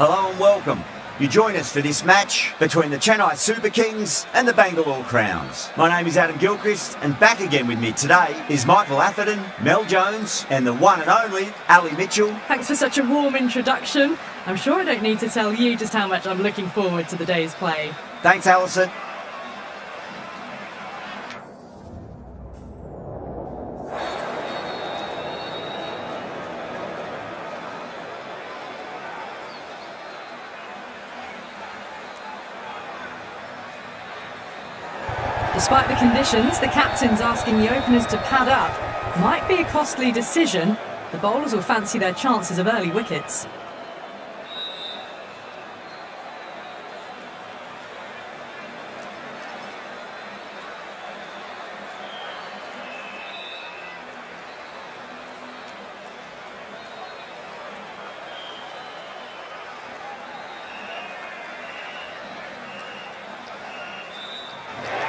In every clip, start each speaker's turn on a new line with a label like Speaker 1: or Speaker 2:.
Speaker 1: Hello and welcome. You join us for this match between the Chennai Super Kings and the Bangalore Crowns. My name is Adam Gilchrist, and back again with me today is Michael Atherton, Mel Jones, and the one and only Ali Mitchell.
Speaker 2: Thanks for such a warm introduction. I'm sure I don't need to tell you just how much I'm looking forward to the day's play.
Speaker 1: Thanks, Alison.
Speaker 2: Despite the conditions, the captain's asking the openers to pad up. Might be a costly decision. The bowlers will fancy their chances of early wickets.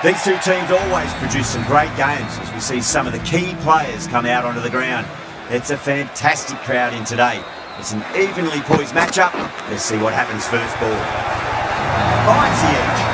Speaker 1: These two teams always produce some great games as we see some of the key players come out onto the ground. It's a fantastic crowd in today. It's an evenly poised matchup. Let's see what happens first ball. Finds the edge.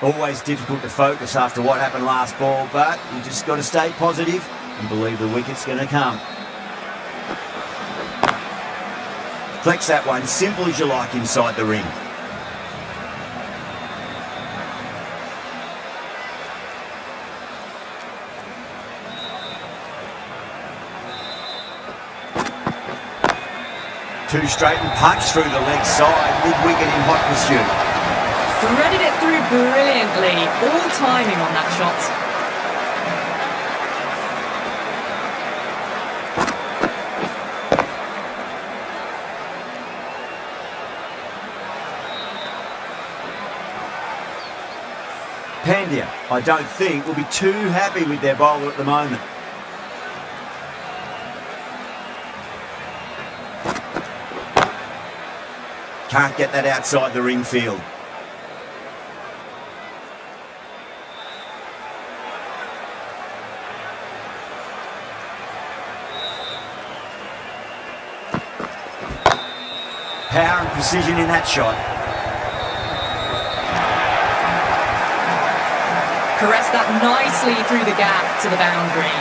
Speaker 1: Always difficult to focus after what happened last ball, but you just got to stay positive and believe the wicket's going to come. Flex that one, simple as you like inside the ring. Two straight and punch through the leg side, mid-wicket in hot pursuit.
Speaker 2: Threaded it through brilliantly. All timing on that shot.
Speaker 1: Pandya, I don't think, will be too happy with their bowler at the moment. Can't get that outside the ring field. Power and precision in that shot.
Speaker 2: Caressed that nicely through the gap to the boundary.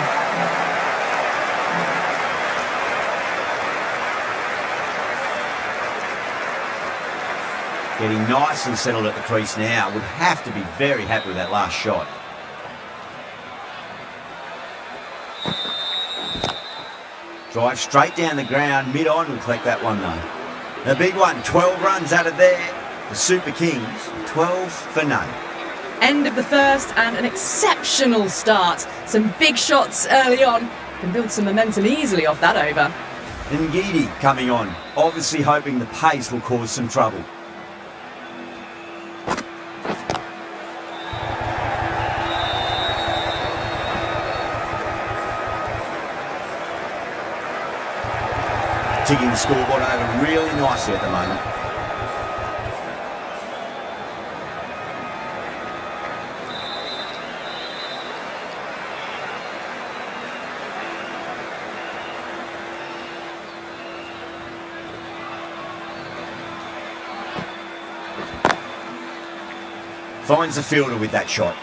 Speaker 1: Getting nice and settled at the crease now. Would have to be very happy with that last shot. Drive straight down the ground, mid-on, will collect that one though. The big one, 12 runs out of there. The Super Kings, 12 for none.
Speaker 2: End of the first and an exceptional start. Some big shots early on. Can build some momentum easily off that over.
Speaker 1: Ngidi coming on, obviously hoping the pace will cause some trouble. Ticking the scoreboard over really nicely at the moment. Finds the fielder with that shot.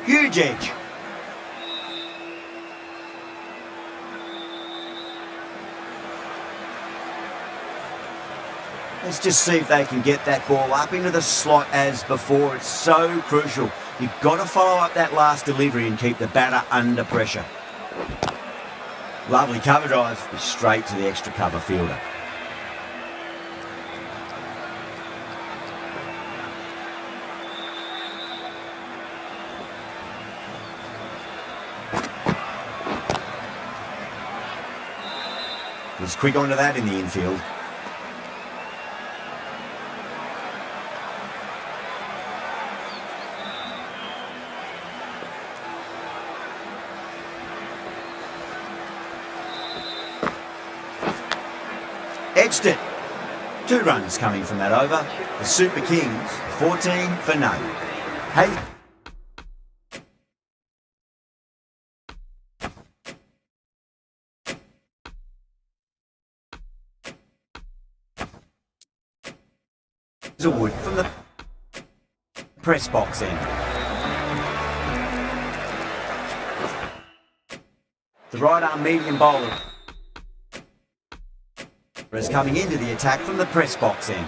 Speaker 1: Huge edge. Let's just see if they can get that ball up into the slot as before. It's so crucial. You've got to follow up that last delivery and keep the batter under pressure. Lovely cover drive, straight to the extra cover fielder. Was quick onto that in the infield. pitched it. 2 runs coming from that over. The Super Kings, 14 for none. Hazelwood from the press box end. The right arm medium bowler is coming into the attack from the press box end.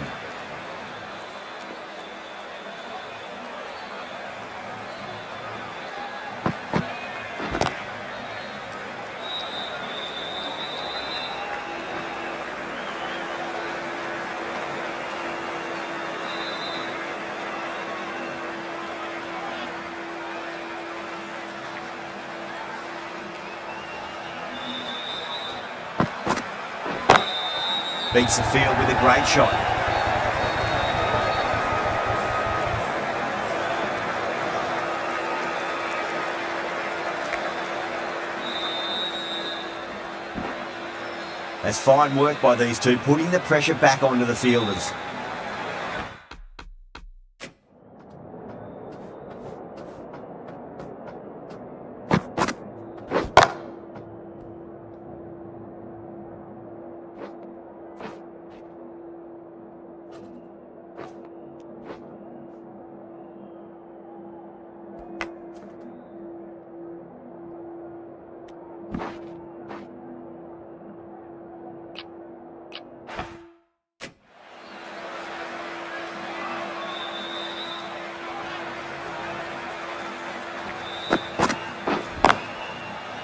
Speaker 1: Beats the field with a great shot. That's fine work by these two, putting the pressure back onto the fielders.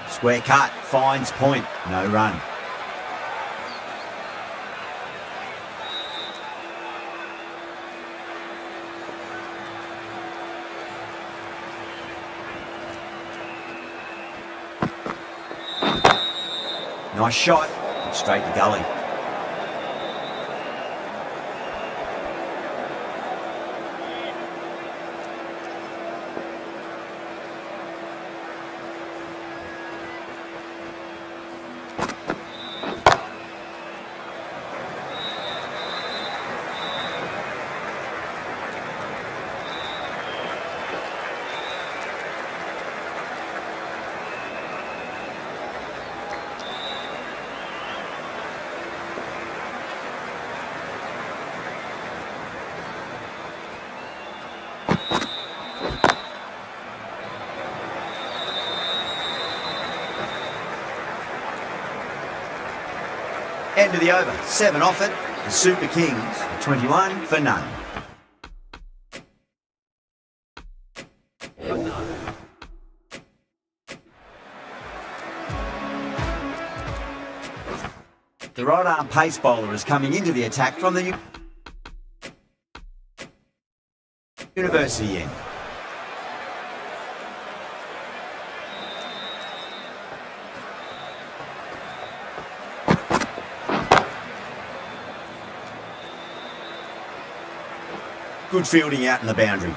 Speaker 1: Square cut, finds point, no run. Nice shot, straight to gully. End of the over, 7 off it. The Super Kings are 21 for none. The right arm pace bowler is coming into the attack from the University end. Good fielding out in the boundary.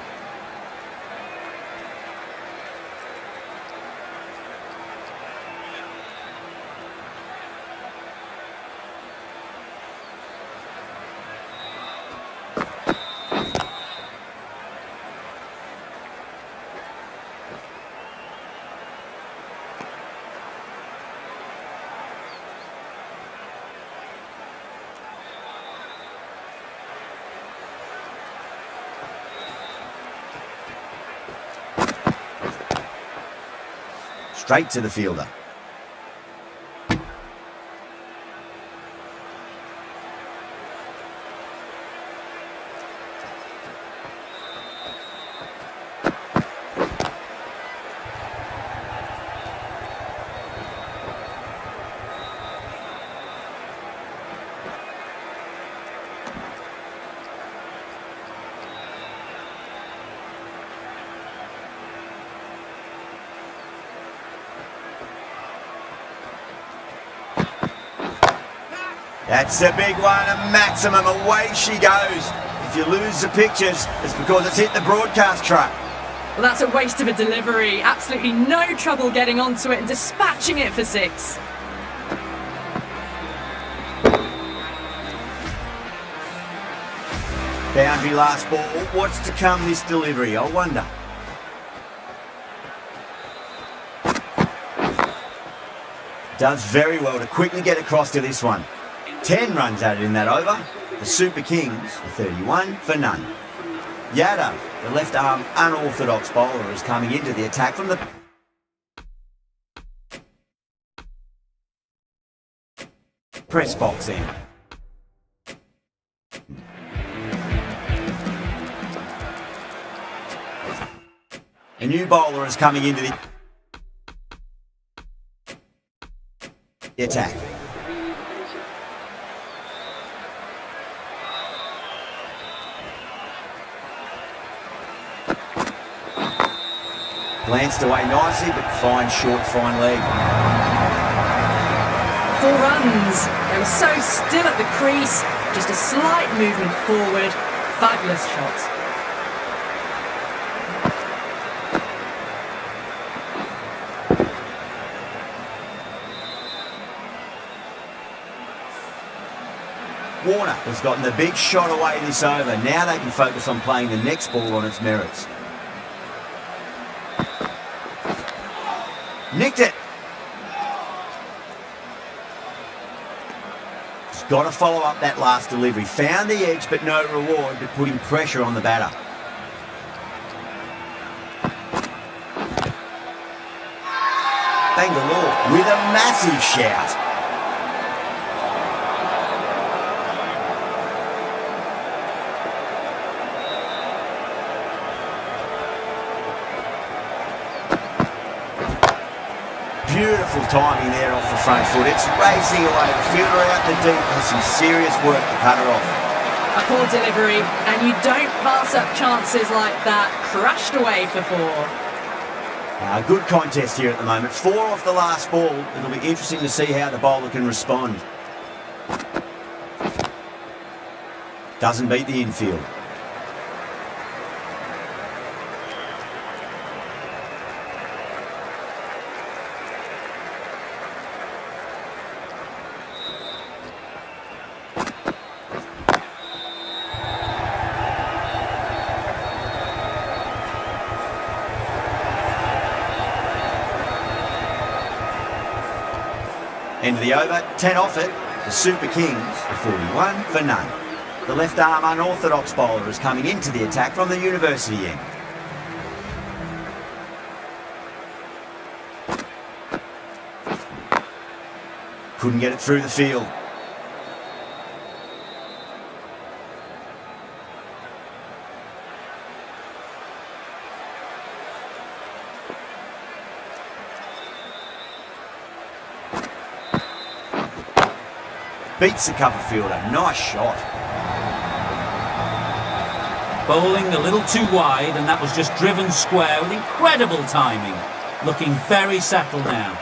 Speaker 1: Straight to the fielder. That's a big one, a maximum, away she goes. If you lose the pictures, it's because it's hit the broadcast truck.
Speaker 2: Well, that's a waste of a delivery. Absolutely no trouble getting onto it and dispatching it for 6.
Speaker 1: Boundary last ball. What's to come this delivery, I wonder. Does very well to quickly get across to this one. 10 runs added in that over. The Super Kings are 31 for none. Yadav, the left arm unorthodox bowler, is coming into the attack from the press box end. A new bowler is coming into the attack. Glanced away nicely, but fine short, fine leg.
Speaker 2: 4 runs. They were so still at the crease. Just a slight movement forward. Fabulous shots.
Speaker 1: Warner has gotten the big shot away this over. Now they can focus on playing the next ball on its merits. Nicked it. He's got to follow up that last delivery. Found the edge, but no reward, but putting pressure on the batter. Bangalore with a massive shout. Beautiful timing there off the front foot. It's racing away. The fielder out the deep has some serious work to cut her off.
Speaker 2: A poor delivery, and you don't pass up chances like that. Crashed away for 4.
Speaker 1: A good contest here at the moment. 4 off the last ball. It'll be interesting to see how the bowler can respond. Doesn't beat the infield. End of the over, 10 off it. The Super Kings are 41 for none. The left arm unorthodox bowler is coming into the attack from the University end. Couldn't get it through the field. Beats the cover fielder. Nice shot.
Speaker 3: Bowling a little too wide, and that was just driven square with incredible timing. Looking very settled now.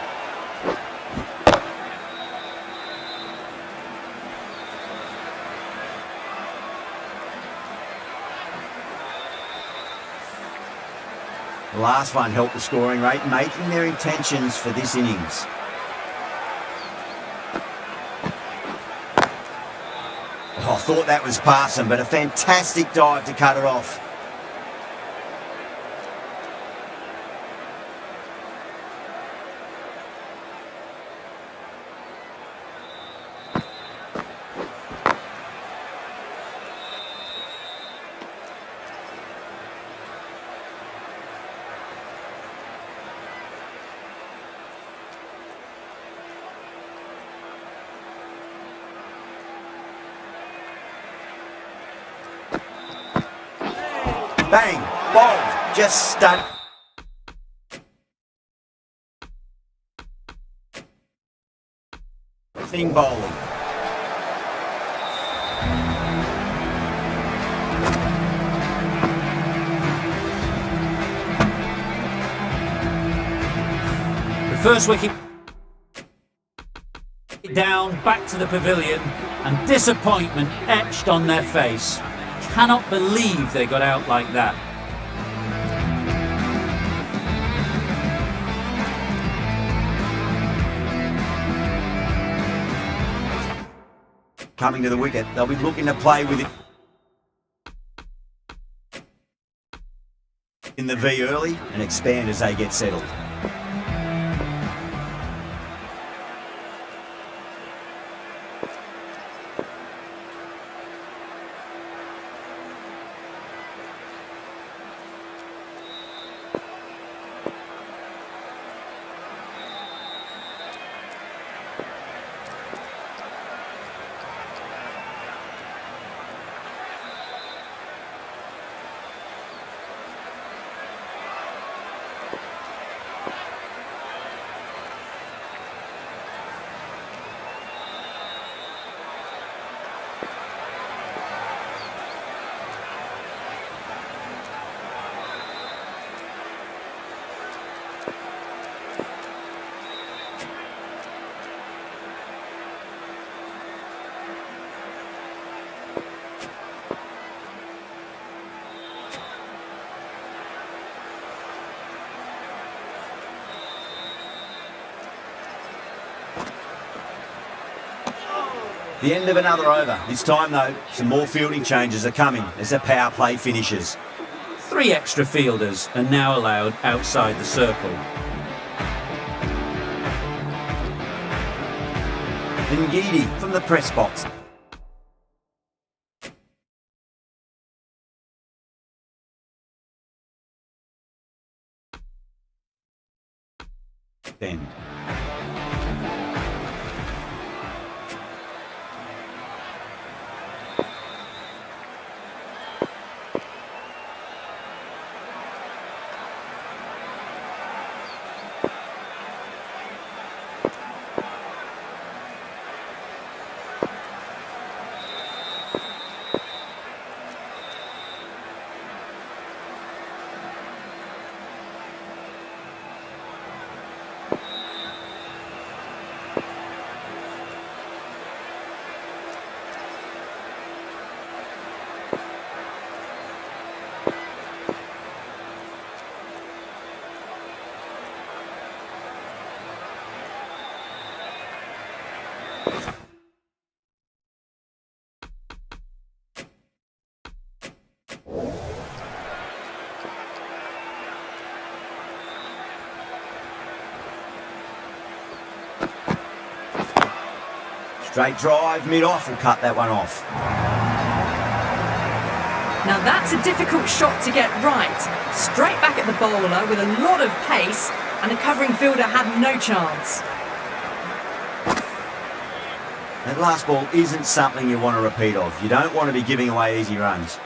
Speaker 1: The last one helped the scoring rate, making their intentions for this innings. I thought that was passing, but a fantastic dive to cut her off. Bang, bowled, just stunned. Sitting bowling.
Speaker 3: The first wicket down, back to the pavilion, and disappointment etched on their face. Cannot believe they got out like that.
Speaker 1: Coming to the wicket, they'll be looking to play with it. in the V early and expand as they get settled. The end of another over. This time, though, some more fielding changes are coming as the power play finishes.
Speaker 3: 3 extra fielders are now allowed outside the circle.
Speaker 1: Ngidi from the press box. Then. Straight drive, mid-off will cut that one off.
Speaker 2: Now that's a difficult shot to get right. Straight back at the bowler with a lot of pace, and the covering fielder had no chance.
Speaker 1: That last ball isn't something you want to repeat of. You don't want to be giving away easy runs.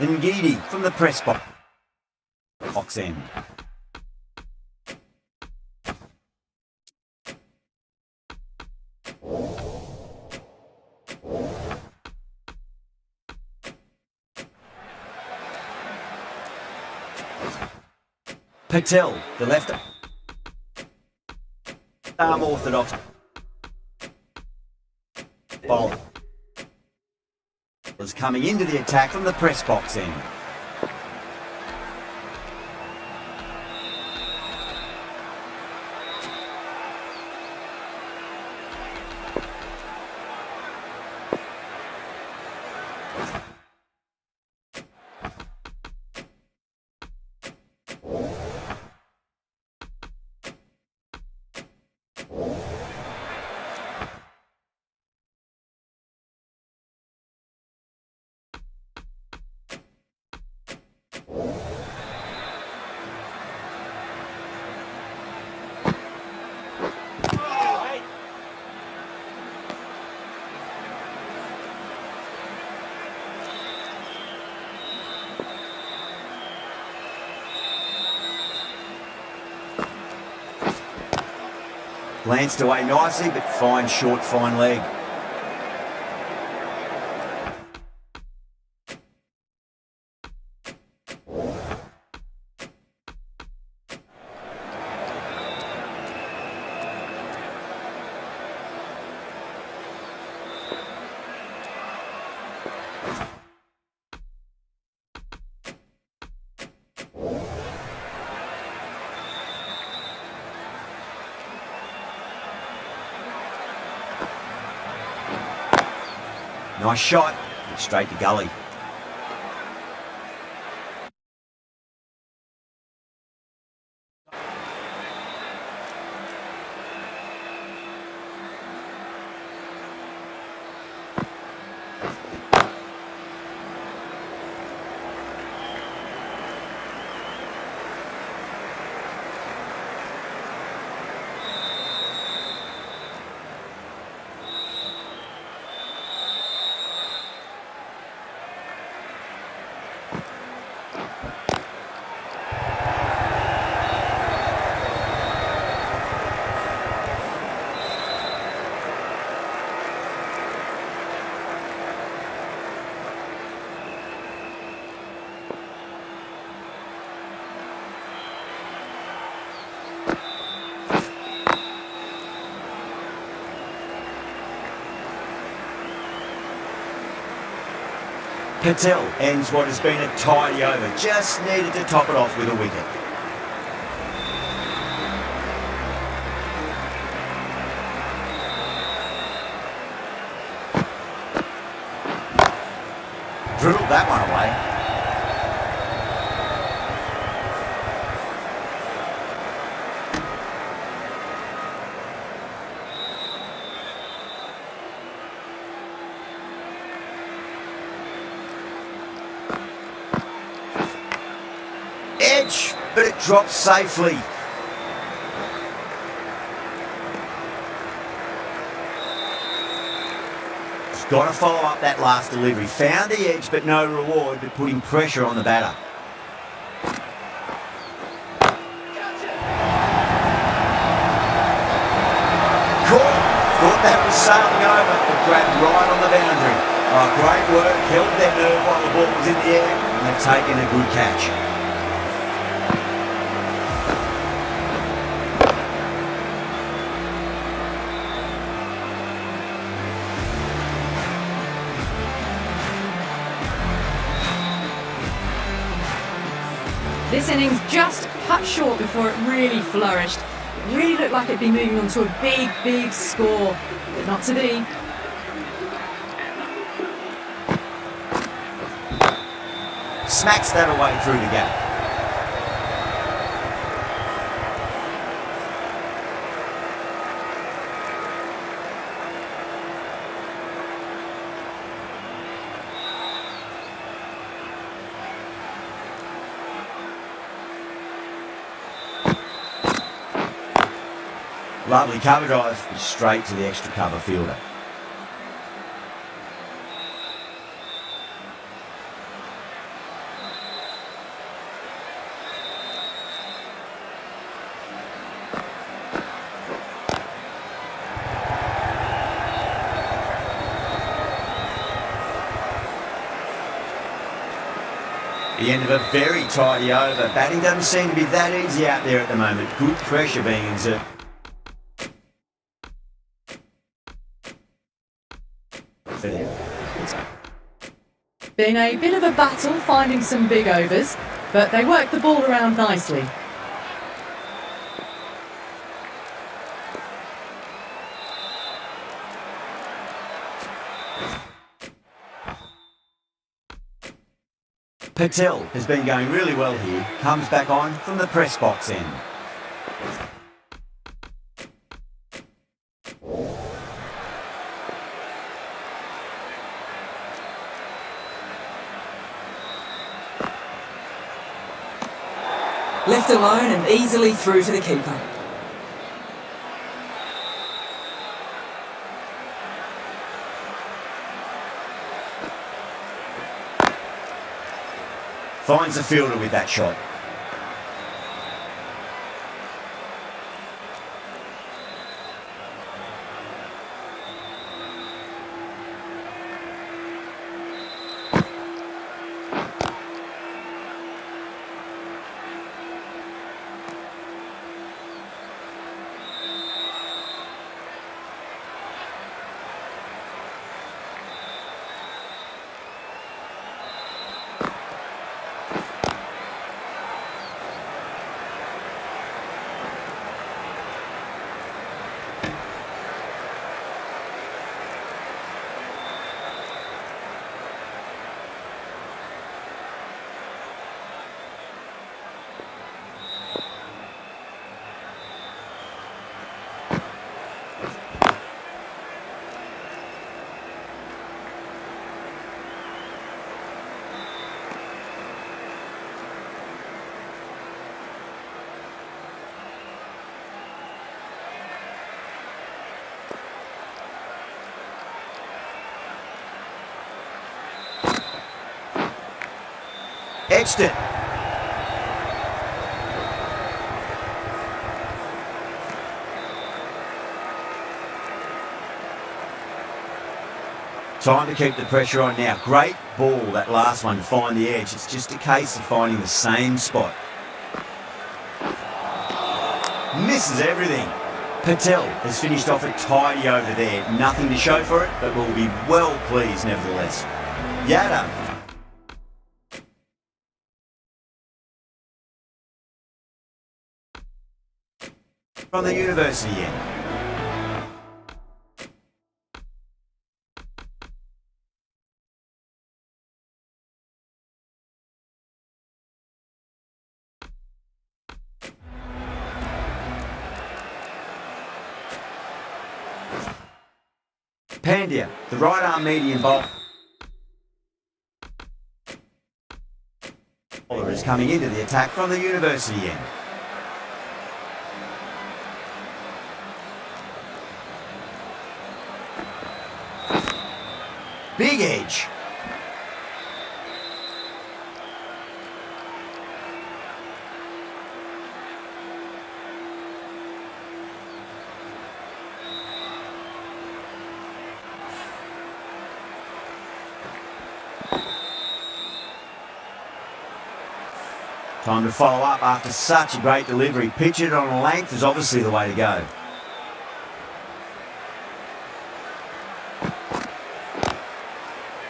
Speaker 1: Ngidi from the press box end. Patel, the left. Orthodox bowler was coming into the attack from the press box end. Glanced away nicely, but fine short, fine leg. Nice shot, but straight to gully. Patel ends what has been a tidy over. Just needed to top it off with a wicket. Drilled that one away. Edge, but it drops safely. Just got to follow up that last delivery. Found the edge, but no reward, but putting pressure on the batter. Caught. Thought that was sailing over, but grabbed right on the boundary. Oh, great work. Held their nerve while the ball was in the air, and they've taken a good catch.
Speaker 2: This innings just cut short before it really flourished. It really looked like it'd be moving on to a big, big score, but not to be.
Speaker 1: Smacks that away through the gap. Lovely cover drive, straight to the extra cover fielder. The end of a very tidy over. Batting doesn't seem to be that easy out there at the moment. Good pressure being exerted. It's
Speaker 2: Been a bit of a battle finding some big overs, but they work the ball around nicely.
Speaker 1: Patel has been going really well here, comes back on from the press box end.
Speaker 4: Left alone and easily through to the keeper.
Speaker 1: Finds the fielder with that shot. Etched it. Time to keep the pressure on now. Great ball, that last one, to find the edge. It's just a case of finding the same spot. Misses everything. Patel has finished off it tidy over there. Nothing to show for it, but will be well pleased nevertheless. Yada. From the university end. Pandya, the right arm medium bowler, is coming into the attack from the university end. Big edge. Time to follow up after such a great delivery. Pitch it on a length is obviously the way to go.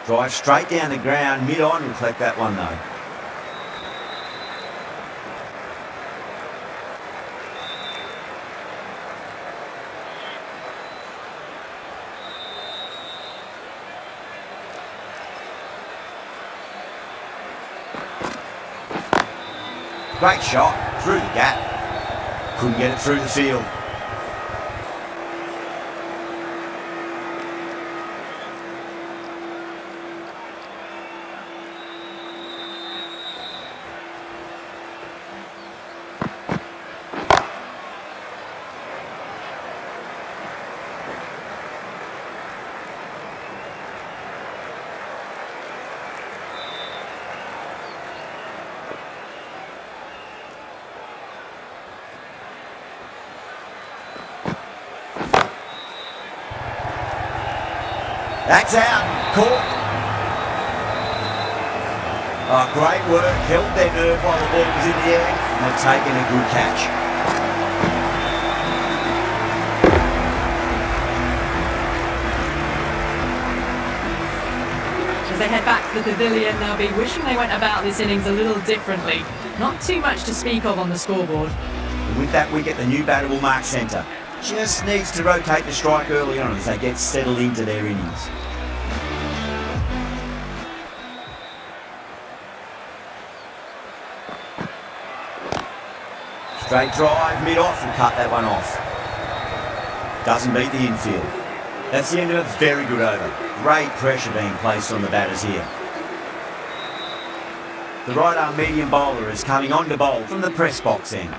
Speaker 1: Drive straight down the ground, mid-on, and collect that one though. Great shot, through the gap. Couldn't get it through the field. That's out. Caught. Oh, great work. Held their nerve while the ball was in the air. And they've taken a good catch.
Speaker 2: they head back to the pavilion, they'll be wishing they went about this innings a little differently. Not too much to speak of on the scoreboard.
Speaker 1: And with that wicket, the new battable mark centre just needs to rotate the strike early on as they get settled into their innings. Straight drive, mid-off, and cut that one off. Doesn't beat the infield. That's the end of a very good over. Great pressure being placed on the batters here. The right arm medium bowler is coming on to bowl from the press box end.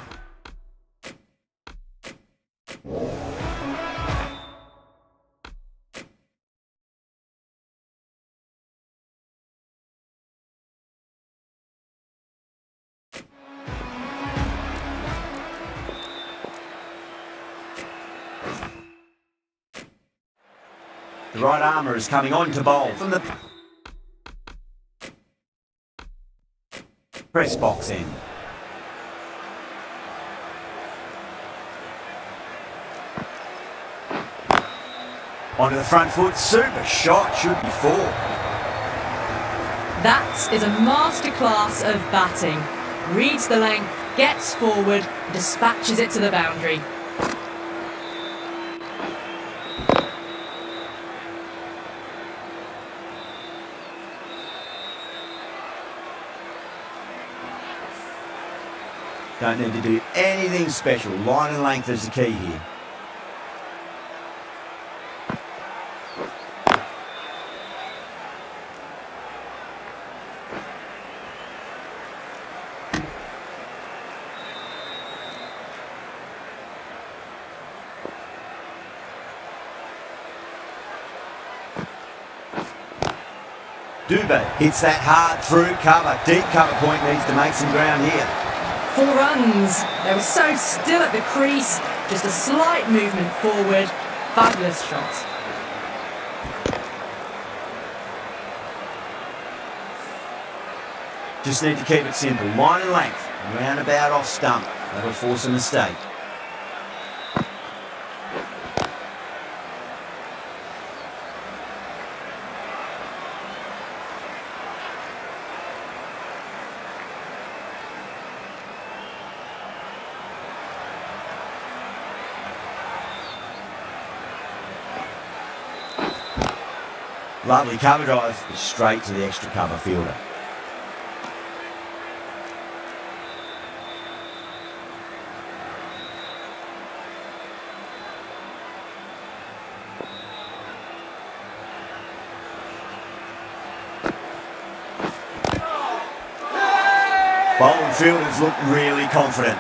Speaker 1: The right armour is coming on to bowl from the press box end. Onto the front foot, super shot, should be four.
Speaker 2: That is a masterclass of batting. Reads the length, gets forward, dispatches it to the boundary.
Speaker 1: Don't need to do anything special. Line and length is the key here. Dubé hits that hard through cover. Deep cover point needs to make some ground here.
Speaker 2: 4 runs. They were so still at the crease. Just a slight movement forward. Fabulous shots.
Speaker 1: Just need to keep it simple. Line and length. Roundabout off stump. That'll force a mistake. Lovely cover drive, straight to the extra cover fielder. Bowling fielders look really confident.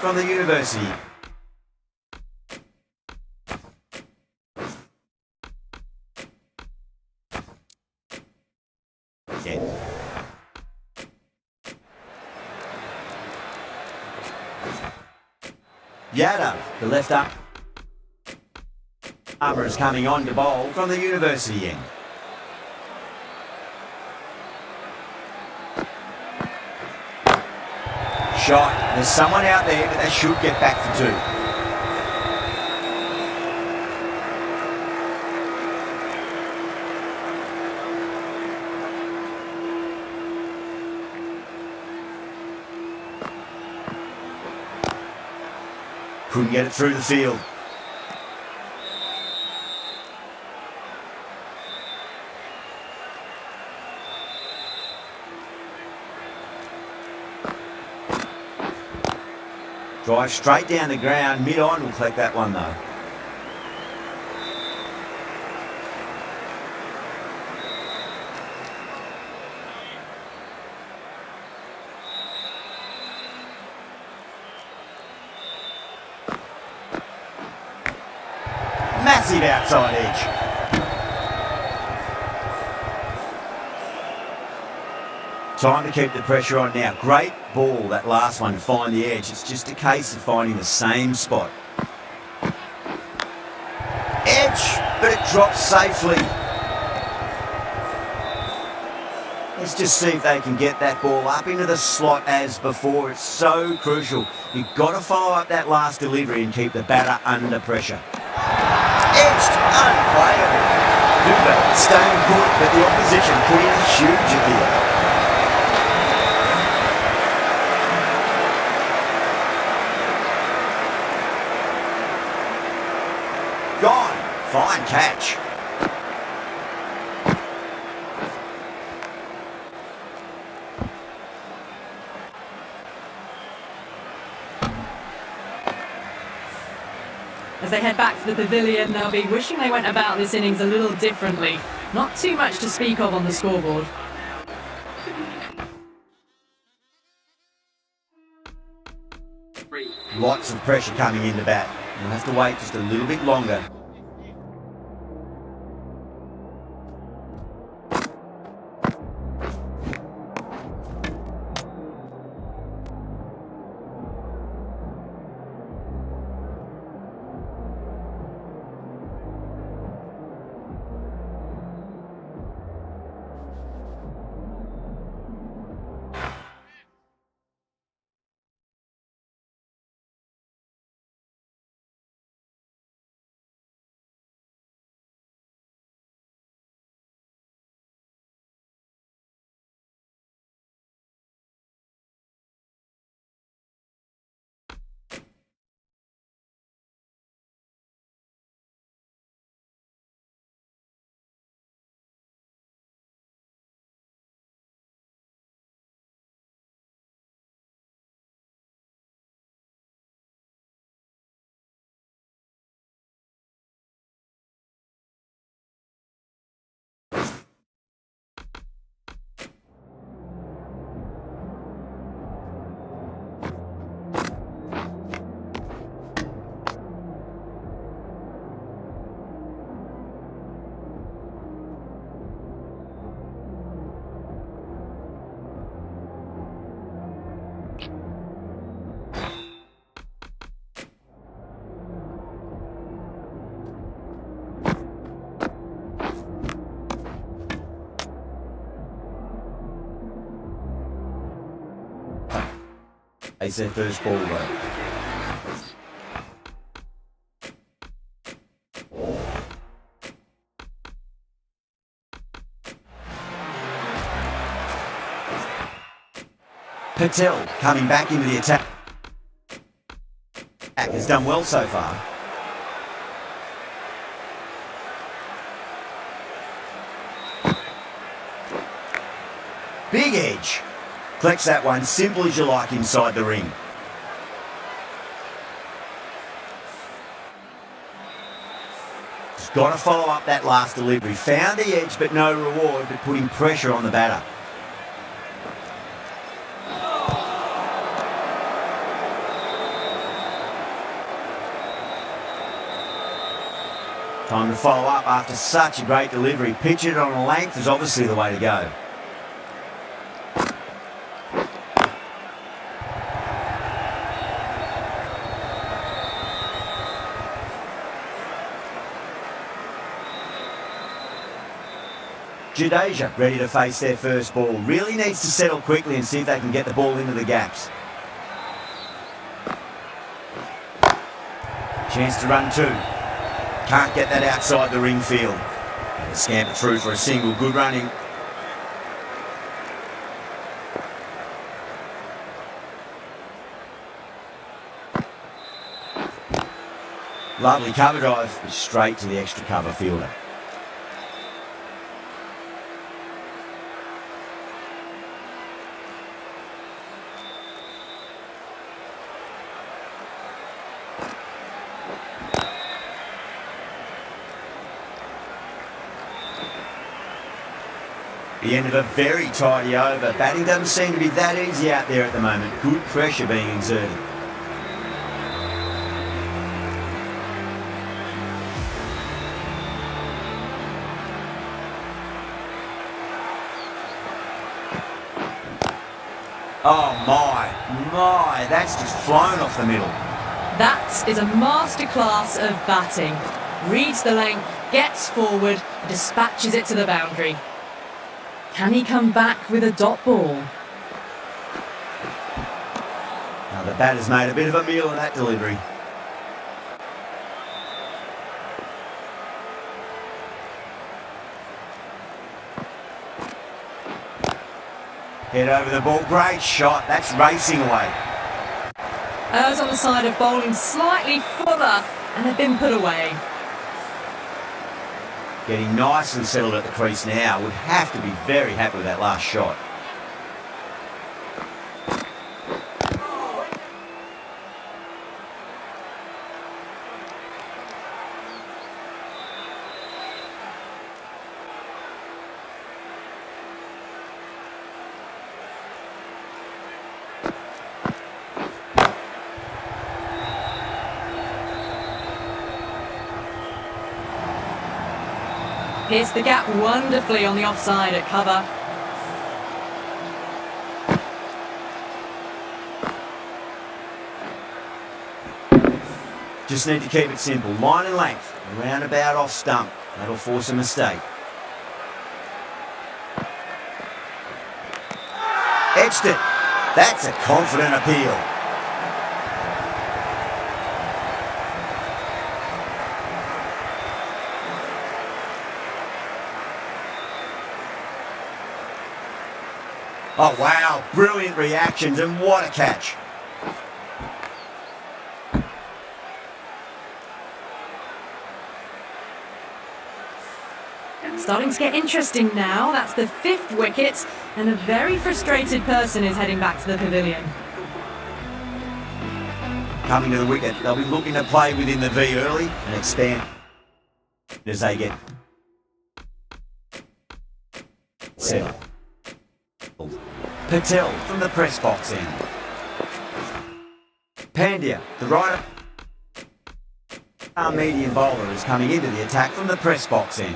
Speaker 1: from the university. Yeah. Yadav, the left armour is coming on to bowl from the university end. Shot. There's someone out there, but they should get back for two. Couldn't get it through the field. Drive straight down the ground, mid-on will collect that one though. Massive outside edge. Time to keep the pressure on now. Great ball, that last one, to find the edge. It's just a case of finding the same spot. Edge, but it drops safely. Let's just see if they can get that ball up into the slot as before. It's so crucial. You've got to follow up that last delivery and keep the batter under pressure. Edged, unplayable. Cooper staying put, but the opposition put in a huge appeal. Gone. Fine catch.
Speaker 2: As they head back to the pavilion, they'll be wishing they went about this innings a little differently. Not too much to speak of on the scoreboard.
Speaker 1: Lots of pressure coming into bat. We'll have to wait just a little bit longer. It's their first ball though. Patel coming back into the attack. Has done well so far. Big edge. Collects that one, simple as you like, inside the ring. Just got to follow up that last delivery. Found the edge, but no reward, but putting pressure on the batter. Time to follow up after such a great delivery. Pitch it on a length is obviously the way to go. Jadeja ready to face their first ball. Really needs to settle quickly and see if they can get the ball into the gaps. Chance to run two. Can't get that outside the ring field. Scamper through for a single. Good running. Lovely cover drive. Straight to the extra cover fielder. The end of a very tidy over. Batting doesn't seem to be that easy out there at the moment. Good pressure being exerted. Oh my, that's just flown off the middle.
Speaker 2: That is a masterclass of batting. Reads the length, gets forward, dispatches it to the boundary. Can he come back with a dot ball?
Speaker 1: Now the batter's made a bit of a meal of that delivery. Head over the ball, great shot, that's racing away.
Speaker 2: Errs on the side of bowling slightly fuller and have been put away.
Speaker 1: Getting nicely settled at the crease now. Would have to be very happy with that last shot.
Speaker 2: Pierced the gap wonderfully on the offside at cover.
Speaker 1: Just need to keep it simple. Line and length. Around about off stump. That'll force a mistake. Edged it. That's a confident appeal. Oh wow, brilliant reactions and what a catch.
Speaker 2: Starting to get interesting now. That's the 5th wicket and a very frustrated person is heading back to the pavilion.
Speaker 1: Coming to the wicket, they'll be looking to play within the V early and expand as they get settled. Patel from the press box end. Pandya, the righter medium bowler, is coming into the attack from the press box end.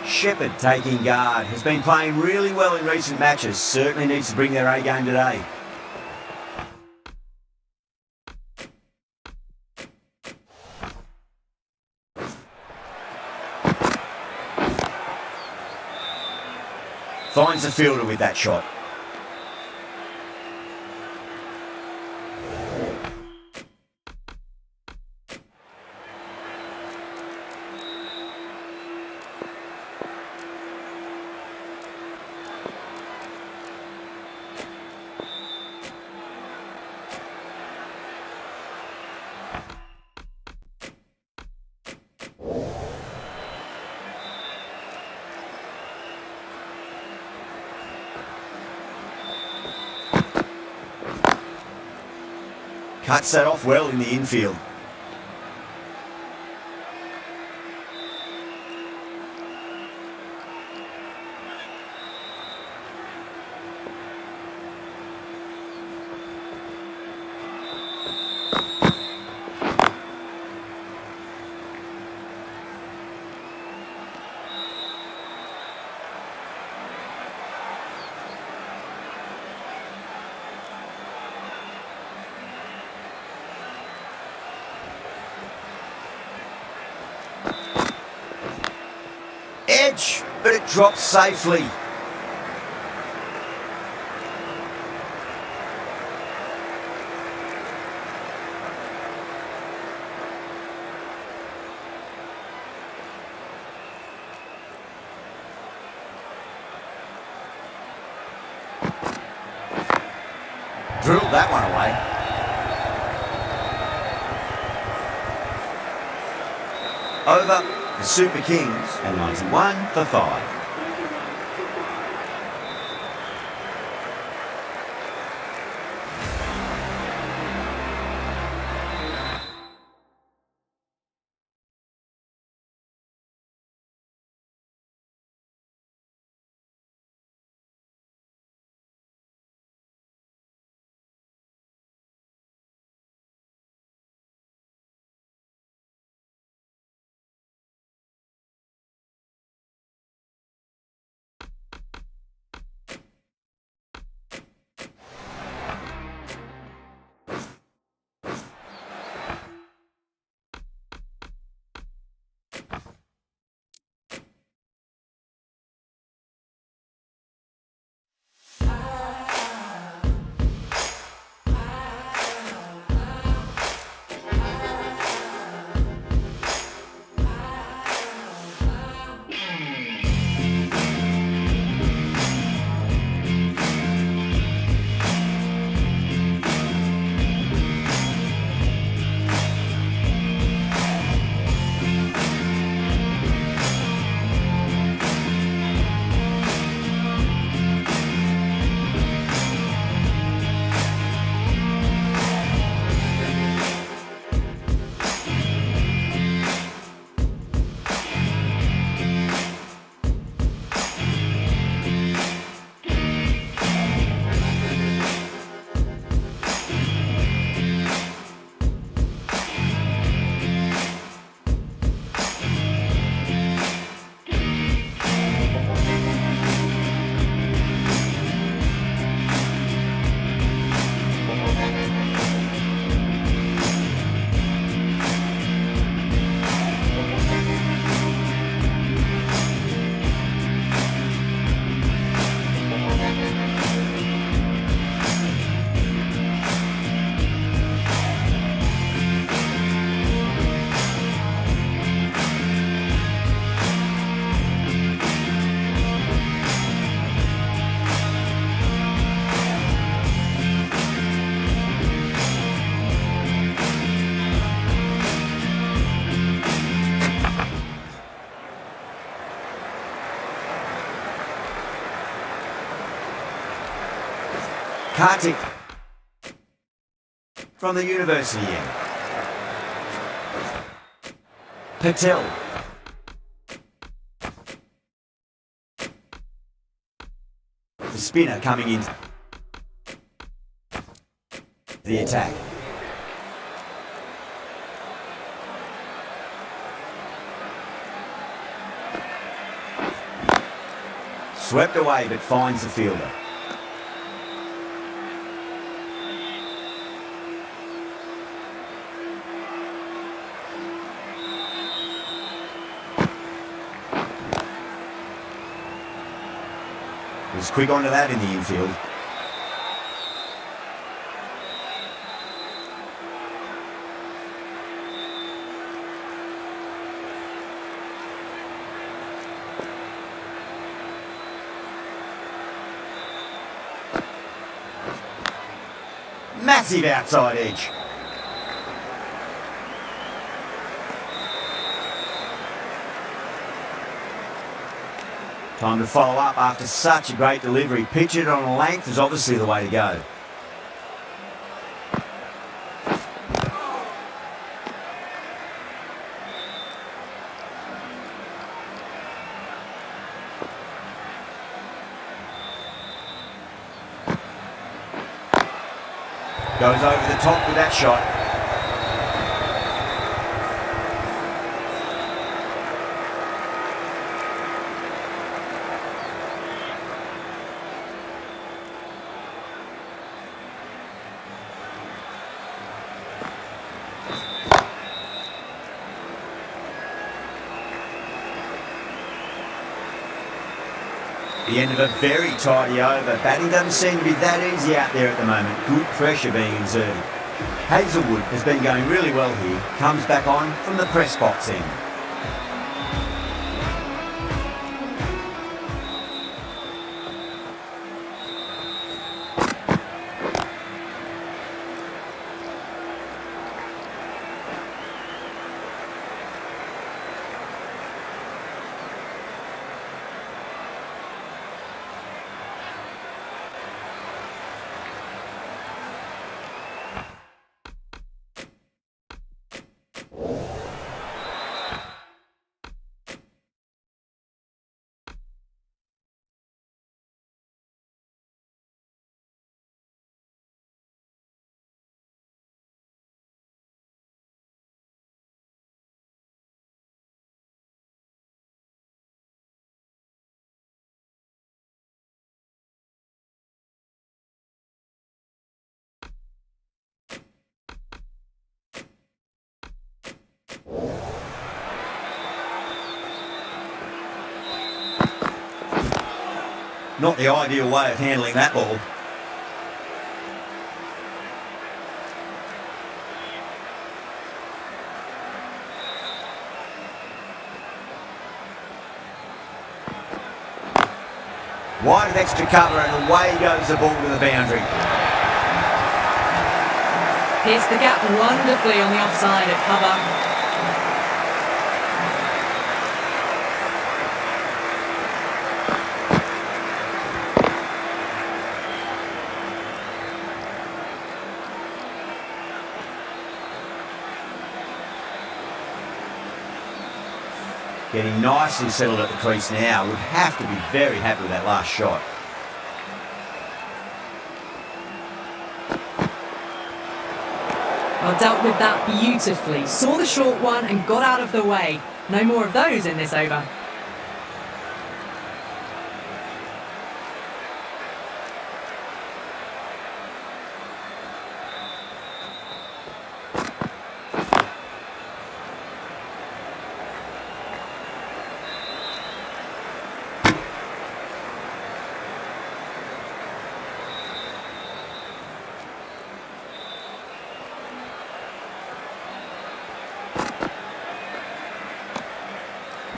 Speaker 1: Shepherd taking guard, has been playing really well in recent matches, certainly needs to bring their A game today. Finds the fielder with that shot. Cuts that off well in the infield. edge, but it drops safely. Drilled that one away. Over the Super Kings and 91 for 5. Kartik from the university end. Patel. The spinner coming in. The attack. Swept away but finds the fielder. Was quick onto that in the infield. Massive outside edge. Time to follow up after such a great delivery. Pitch it on a length is obviously the way to go. Goes over the top with that shot. The end of a very tidy over. Batting doesn't seem to be that easy out there at the moment. Good pressure being exerted. Hazelwood has been going really well here. Comes back on from the press box end. Not the ideal way of handling that ball. Wide of extra cover and away goes the ball to the boundary.
Speaker 2: Hits the gap wonderfully on the offside at cover.
Speaker 1: Getting nicely settled at the crease now. Would have to be very happy with that last shot.
Speaker 2: Well, dealt with that beautifully. Saw the short one and got out of the way. No more of those in this over.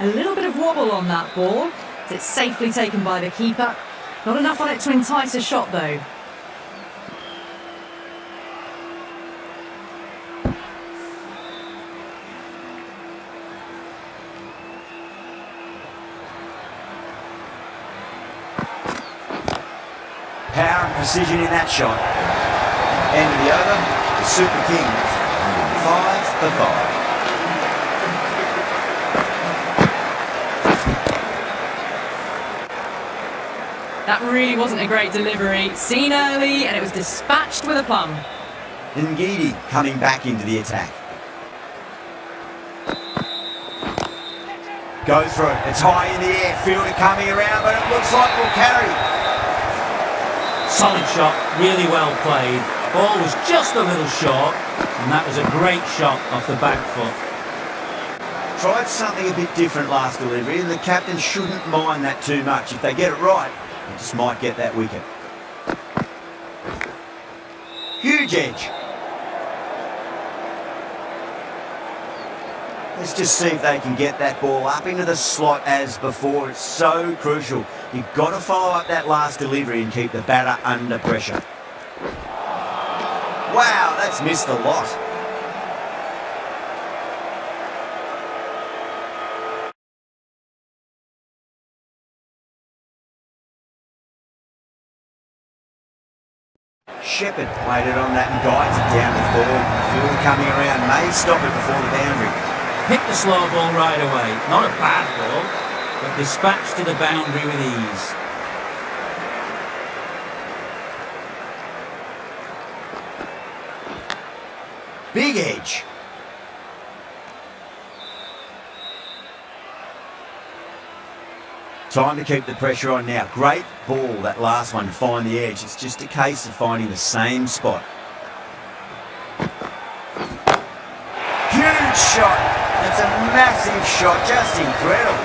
Speaker 2: A little bit of wobble on that ball. It's safely taken by the keeper. Not enough on it to entice a shot though.
Speaker 1: Power and precision in that shot. End of the over, the Super Kings. 5 for 5.
Speaker 2: That really wasn't a great delivery. Seen early and it was dispatched with a plum.
Speaker 1: Ngidi coming back into the attack. Goes for it. It's high in the air. Fielder coming around, but it looks like we'll carry.
Speaker 3: Solid shot, really well played. Ball was just a little short, and that was a great shot off the back foot.
Speaker 1: Tried something a bit different last delivery, and the captain shouldn't mind that too much. If they get it right, they just might get that wicket. Huge edge. Let's just see if they can get that ball up into the slot as before. It's so crucial. You've got to follow up that last delivery and keep the batter under pressure. Wow, that's missed a lot. Shepherd played it on that and guides it down to third. Fielder coming around may stop it before the boundary.
Speaker 3: Hit the slow ball right away. Not a bad ball, but dispatched to the boundary with ease.
Speaker 1: Big edge. Time to keep the pressure on now. Great ball, that last one, to find the edge. It's just a case of finding the same spot. Huge shot. That's a massive shot, just incredible.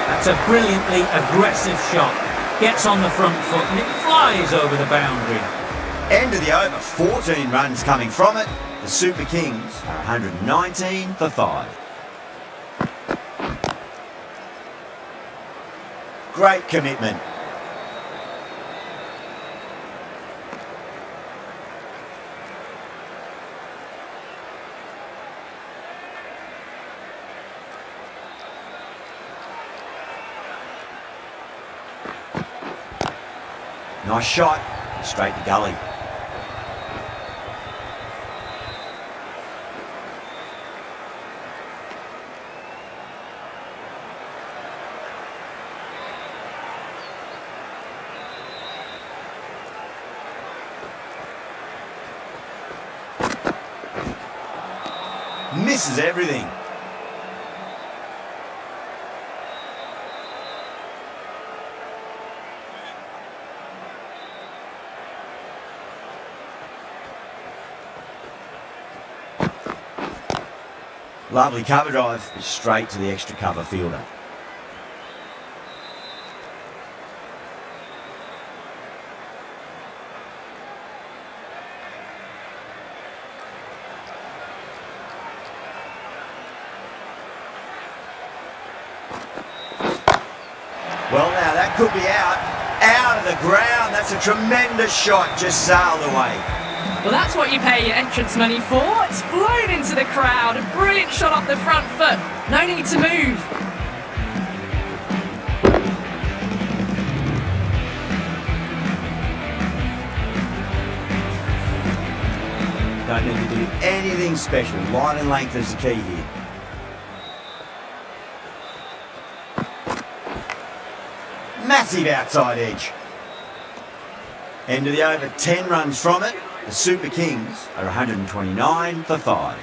Speaker 3: That's a brilliantly aggressive shot. Gets on the front foot and it flies over the boundary.
Speaker 1: End of the over, 14 runs coming from it. The Super Kings are 119 for 5. Great commitment. Nice shot, straight to gully. Misses everything. Lovely cover drive, straight to the extra cover fielder. Well, now that could be out of the ground. That's a tremendous shot, just sailed away.
Speaker 2: Well, that's what you pay your entrance money for. It's flown into the crowd. A brilliant shot off the front foot. No need to move.
Speaker 1: Don't need to do anything special. Line and length is the key here. Massive outside edge. End of the over, 10 runs from it. The Super Kings are 129 for 5.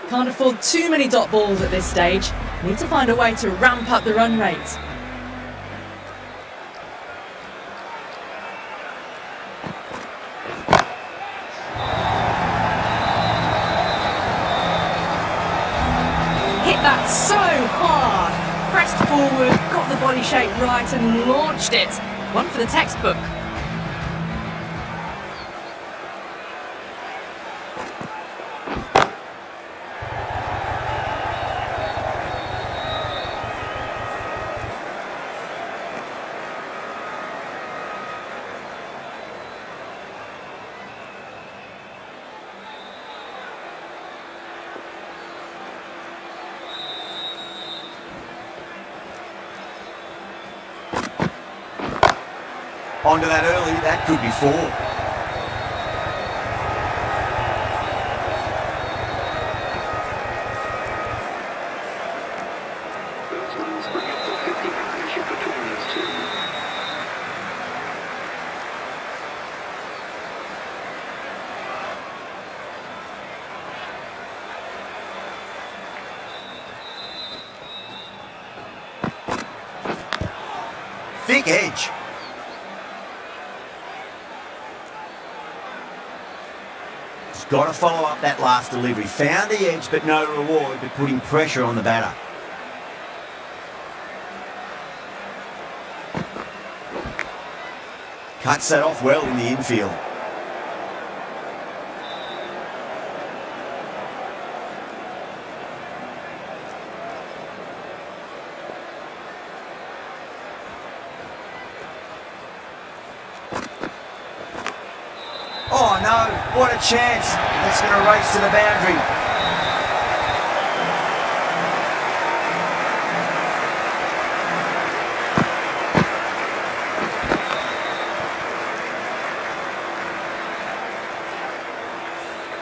Speaker 2: Can't afford too many dot balls at this stage. Need to find a way to ramp up the run rate. Hit that so hard. Pressed forward, got the body shape right and launched it. One for the textbook.
Speaker 1: Onto that early, that could be 4. Thick edge. He's got to follow up that last delivery. Found the edge, but no reward, but putting pressure on the batter. Cuts that off well in the infield. Oh no, what a chance. That's going to race to the boundary.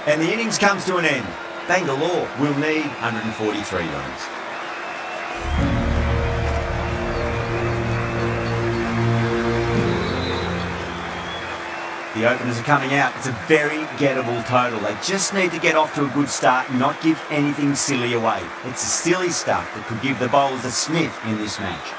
Speaker 1: And the innings comes to an end. Bangalore will need 143 runs. The openers are coming out. It's a very gettable total. They just need to get off to a good start and not give anything silly away. It's the silly stuff that could give the bowlers a sniff in this match.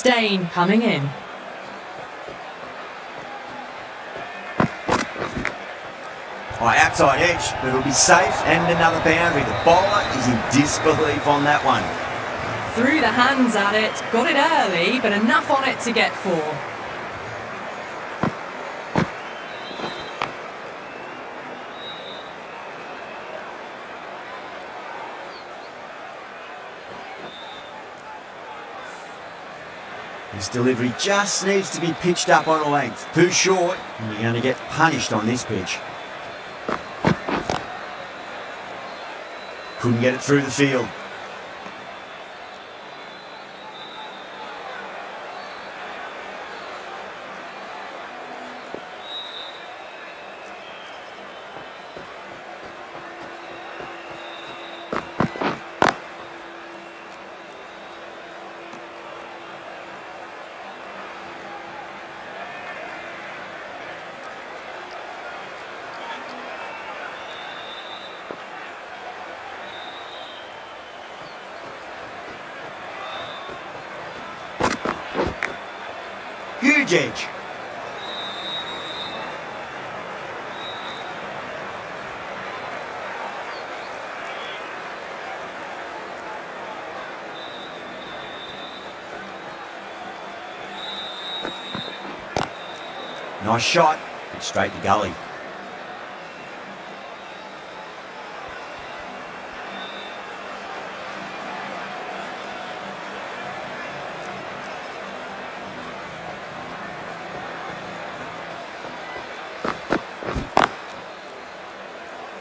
Speaker 2: disdain coming in.
Speaker 1: Outside edge, but it'll be safe and another boundary. The bowler is in disbelief on that one.
Speaker 2: Threw the hands at it, got it early, but enough on it to get 4.
Speaker 1: This delivery just needs to be pitched up on a length. Too short, and you're going to get punished on this pitch. Couldn't get it through the field. Huge edge. Nice shot, straight to gully.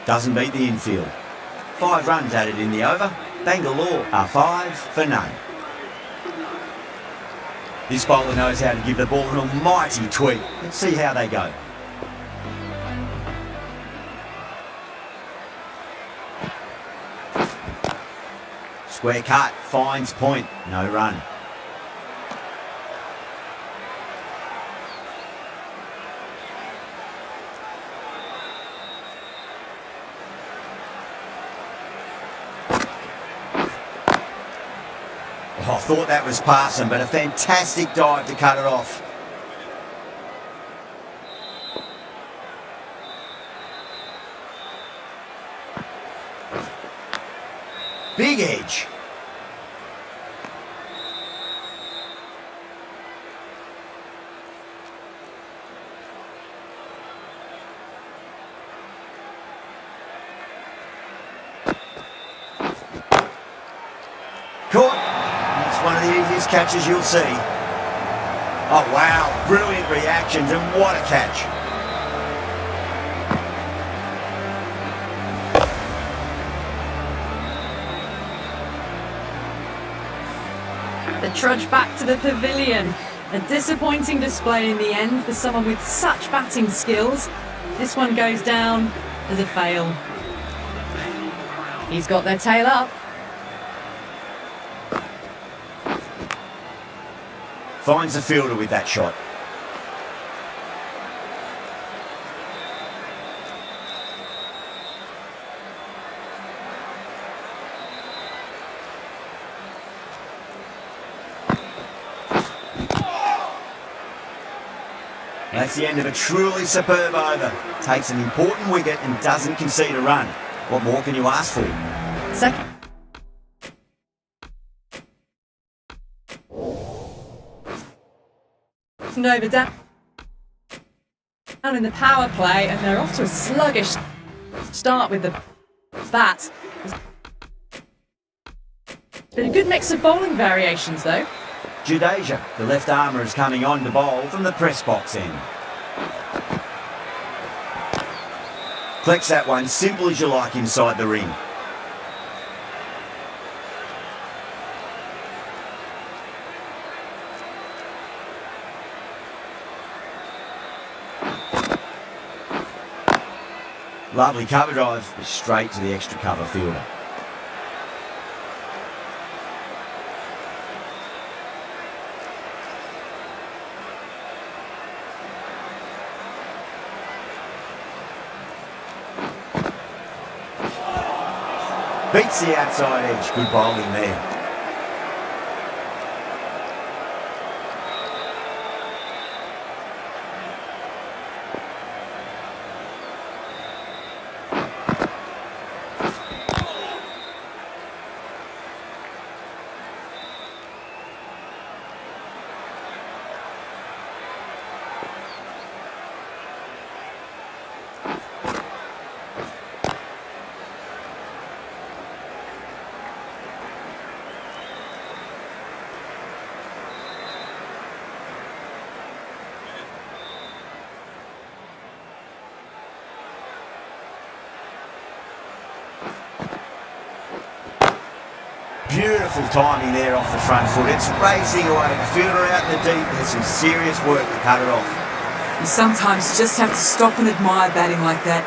Speaker 1: Doesn't beat the infield. 5 runs added in the over. Bangalore are 5 for none. This bowler knows how to give the ball an almighty tweak. Let's see how they go. Square cut, finds point, no run. I thought that was passing, but a fantastic dive to cut it off. Big edge. Caught. One of the easiest catches you'll see. Oh wow, brilliant reactions and what a catch.
Speaker 2: The trudge back to the pavilion. A disappointing display in the end for someone with such batting skills. This one goes down as a fail. He's got their tail up.
Speaker 1: Finds the fielder with that shot. That's the end of a truly superb over. Takes an important wicket and doesn't concede a run. What more can you ask for?
Speaker 2: Second. Over down in the power play, and they're off to a sluggish start with the bat. It's been a good mix of bowling variations though.
Speaker 1: Jadeja, the left armour, is coming on to bowl from the press box end. Collects that one, simple as you like, inside the ring. Lovely cover drive, straight to the extra cover fielder. Beats the outside edge, good bowling there. Beautiful timing there off the front foot. It's racing away. The fielder out in the deep. There's some serious work to cut it off.
Speaker 4: You sometimes just have to stop and admire batting like that.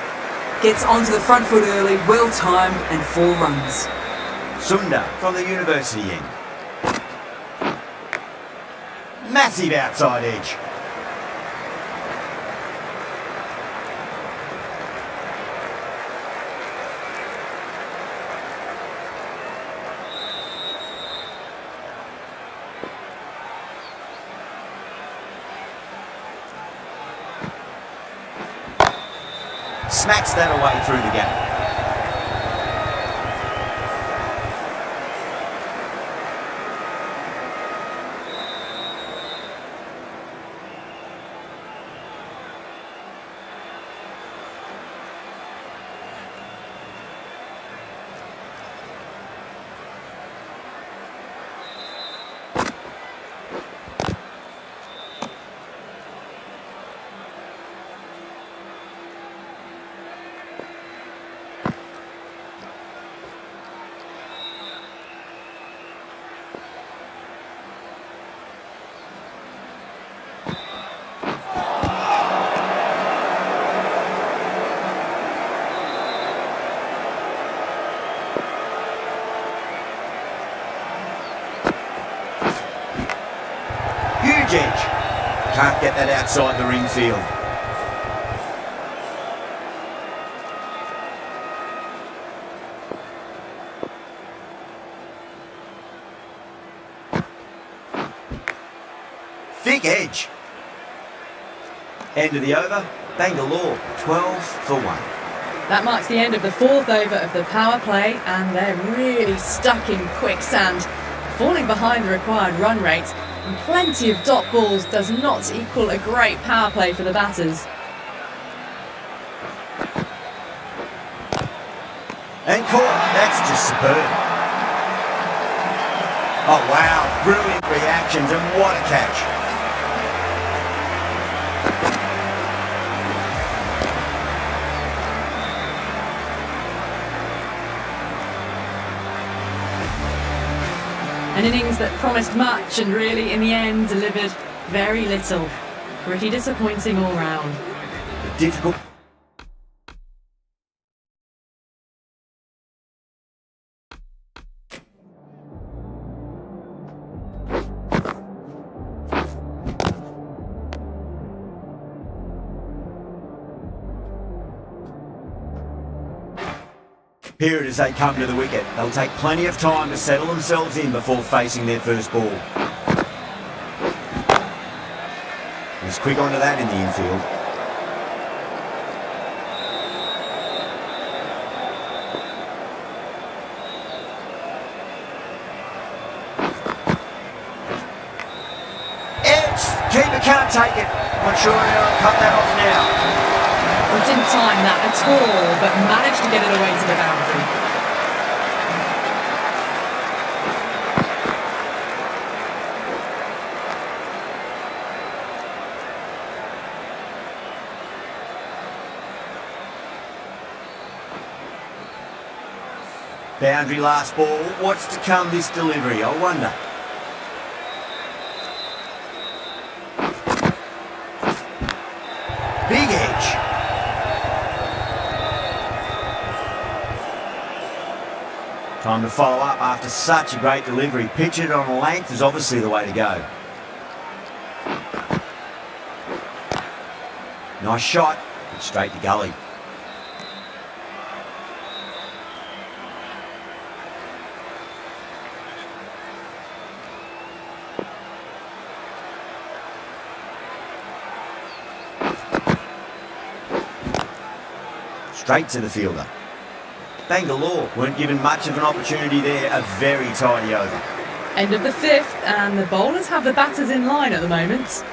Speaker 4: Gets onto the front foot early, well timed, and 4 runs.
Speaker 1: Sunda from the university end. Massive outside edge. Smacks that away through the gap. Huge edge. Can't get that outside the ring field. Thick edge. End of the over. Bangalore 12 for 1.
Speaker 2: That marks the end of the 4th over of the power play, and they're really stuck in quicksand, falling behind the required run rate. And plenty of dot balls does not equal a great power play for the batters.
Speaker 1: And caught. That's just superb. Oh wow, brilliant reactions and what a catch.
Speaker 2: An innings that promised much and really in the end delivered very little. Pretty disappointing all round.
Speaker 1: Difficult. Period as they come to the wicket. They'll take plenty of time to settle themselves in before facing their first ball. He's quick onto that in the infield. Edge! Keeper can't take it. Not sure how to cut that off now.
Speaker 2: Well, didn't time that at all, but managed to get it away to the boundary.
Speaker 1: Boundary last ball. What's to come this delivery, I wonder. Big edge. Time to follow up after such a great delivery. Pitch it on length is obviously the way to go. Nice shot, but straight to gully. Straight to the fielder. Bangalore weren't given much of an opportunity there, a very tidy over.
Speaker 2: End of the 5th, and the bowlers have the batters in line at the moment.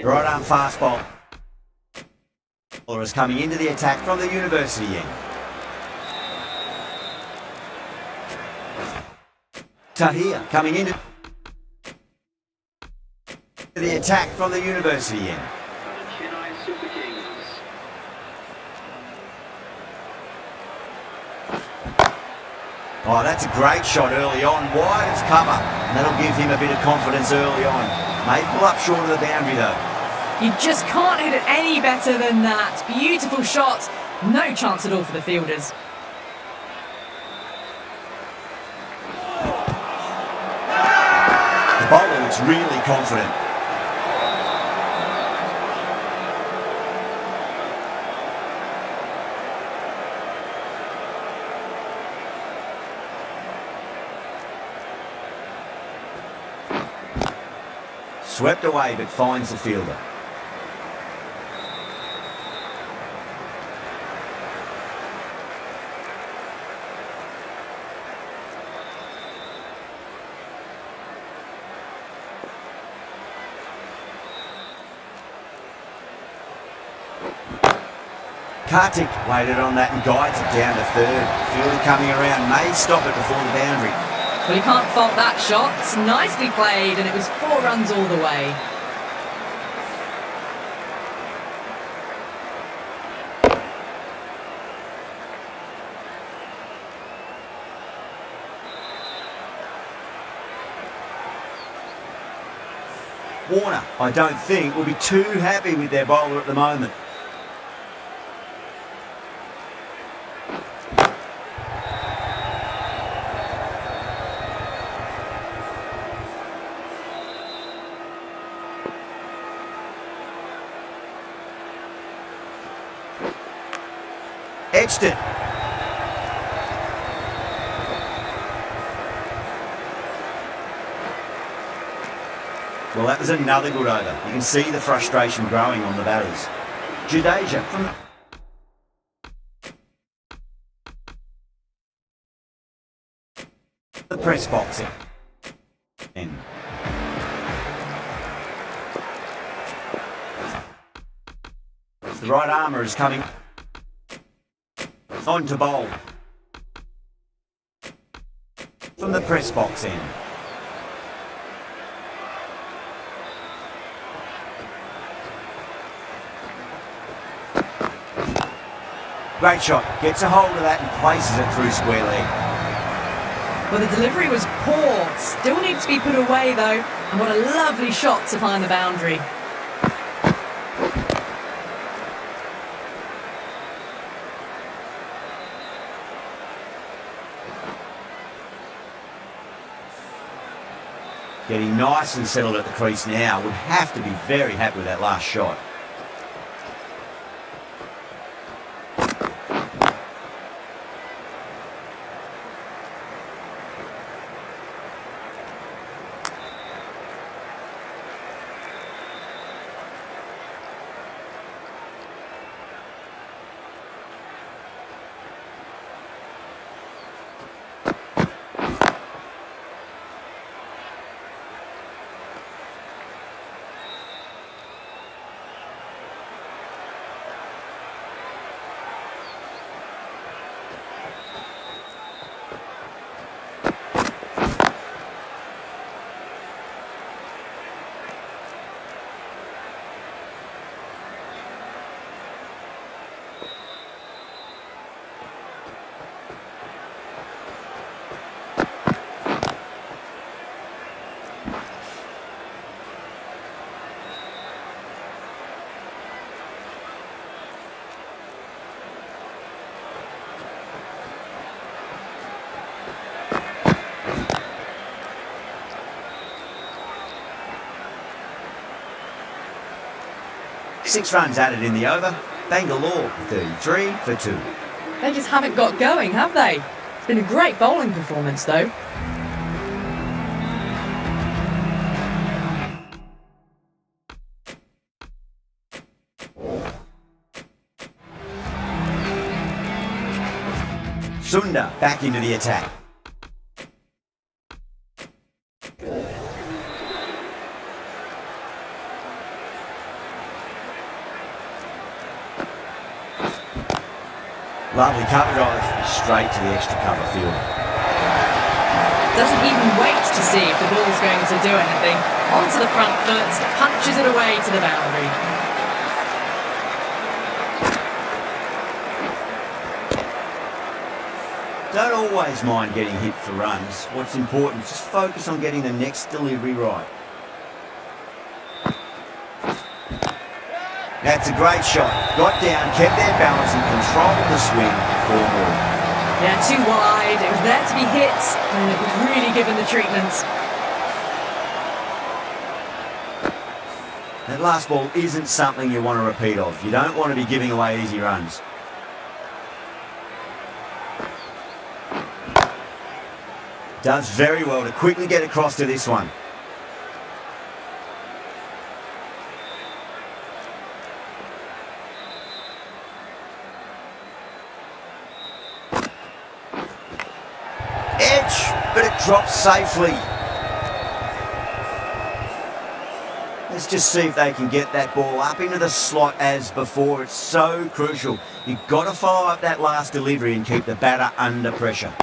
Speaker 1: Right arm fastball. Bowler is coming into the attack from the university end. Tahir coming into the attack from the university end. Oh, that's a great shot early on, wide of cover, and that'll give him a bit of confidence early on. May pull up short of the boundary though.
Speaker 2: You just can't hit it any better than that. Beautiful shot. No chance at all for the fielders.
Speaker 1: The bowler looks really confident. Swept away but finds the fielder. Kartik waited on that and guides it down to third. Fielder coming around, may stop it before the boundary.
Speaker 2: Well, you can't fault that shot. It's nicely played, and it was 4 runs all the way.
Speaker 1: Warner, I don't think, will be too happy with their bowler at the moment. Edged it. Well, that was another good over. You can see the frustration growing on the batters. Jadeja from the press box in. The right armour is coming on to bowl from the press box end. Great shot, gets a hold of that and places it through square leg.
Speaker 2: Well, the delivery was poor. Still needs to be put away though, and what a lovely shot to find the boundary.
Speaker 1: Getting nice and settled at the crease now. Would have to be very happy with that last shot. Six runs added in the over. Bangalore 33 for 2.
Speaker 2: They just haven't got going, have they? It's been a great bowling performance though.
Speaker 1: Sunda back into the attack. Lovely cover drive, straight to the extra cover fielder.
Speaker 2: Doesn't even wait to see if the ball's going to do anything. Onto the front foot, punches it away to the boundary.
Speaker 1: Don't always mind getting hit for runs. What's important is just focus on getting the next delivery right. That's a great shot. Got down, kept their balance and controlled the swing for more.
Speaker 2: Yeah, too wide. It was there to be hit, and it was really given the treatment.
Speaker 1: That last ball isn't something you want to repeat of. You don't want to be giving away easy runs. Does very well to quickly get across to this one. Edge, but it drops safely. Let's just see if they can get that ball up into the slot as before. It's so crucial. You've got to follow up that last delivery and keep the batter under pressure.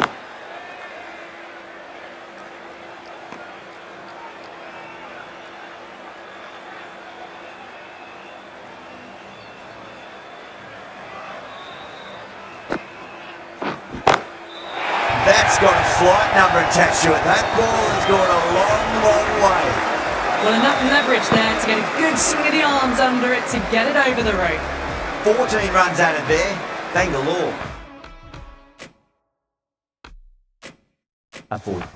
Speaker 1: That's got a flight number attached to it. That ball has gone a long, long way.
Speaker 2: Well, enough leverage there to get a good swing of the arms under it to get it over the rope.
Speaker 1: 14 runs out of there. Bangalore. A 40.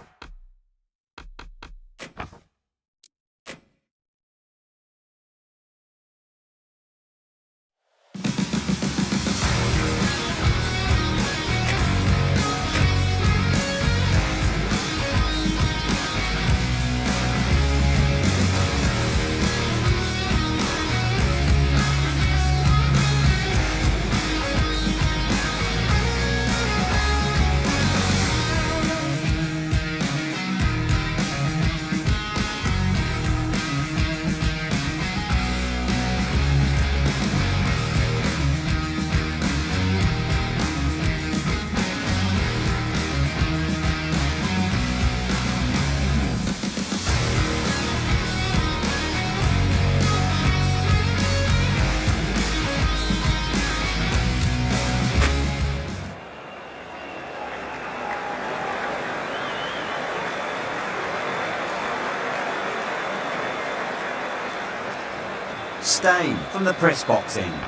Speaker 1: Stain from the press box end.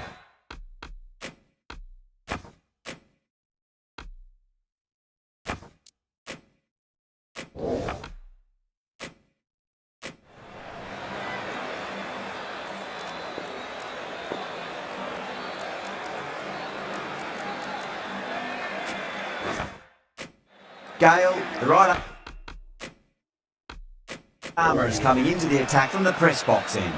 Speaker 1: Gale, the rider. Armour is coming into the attack from the press box end.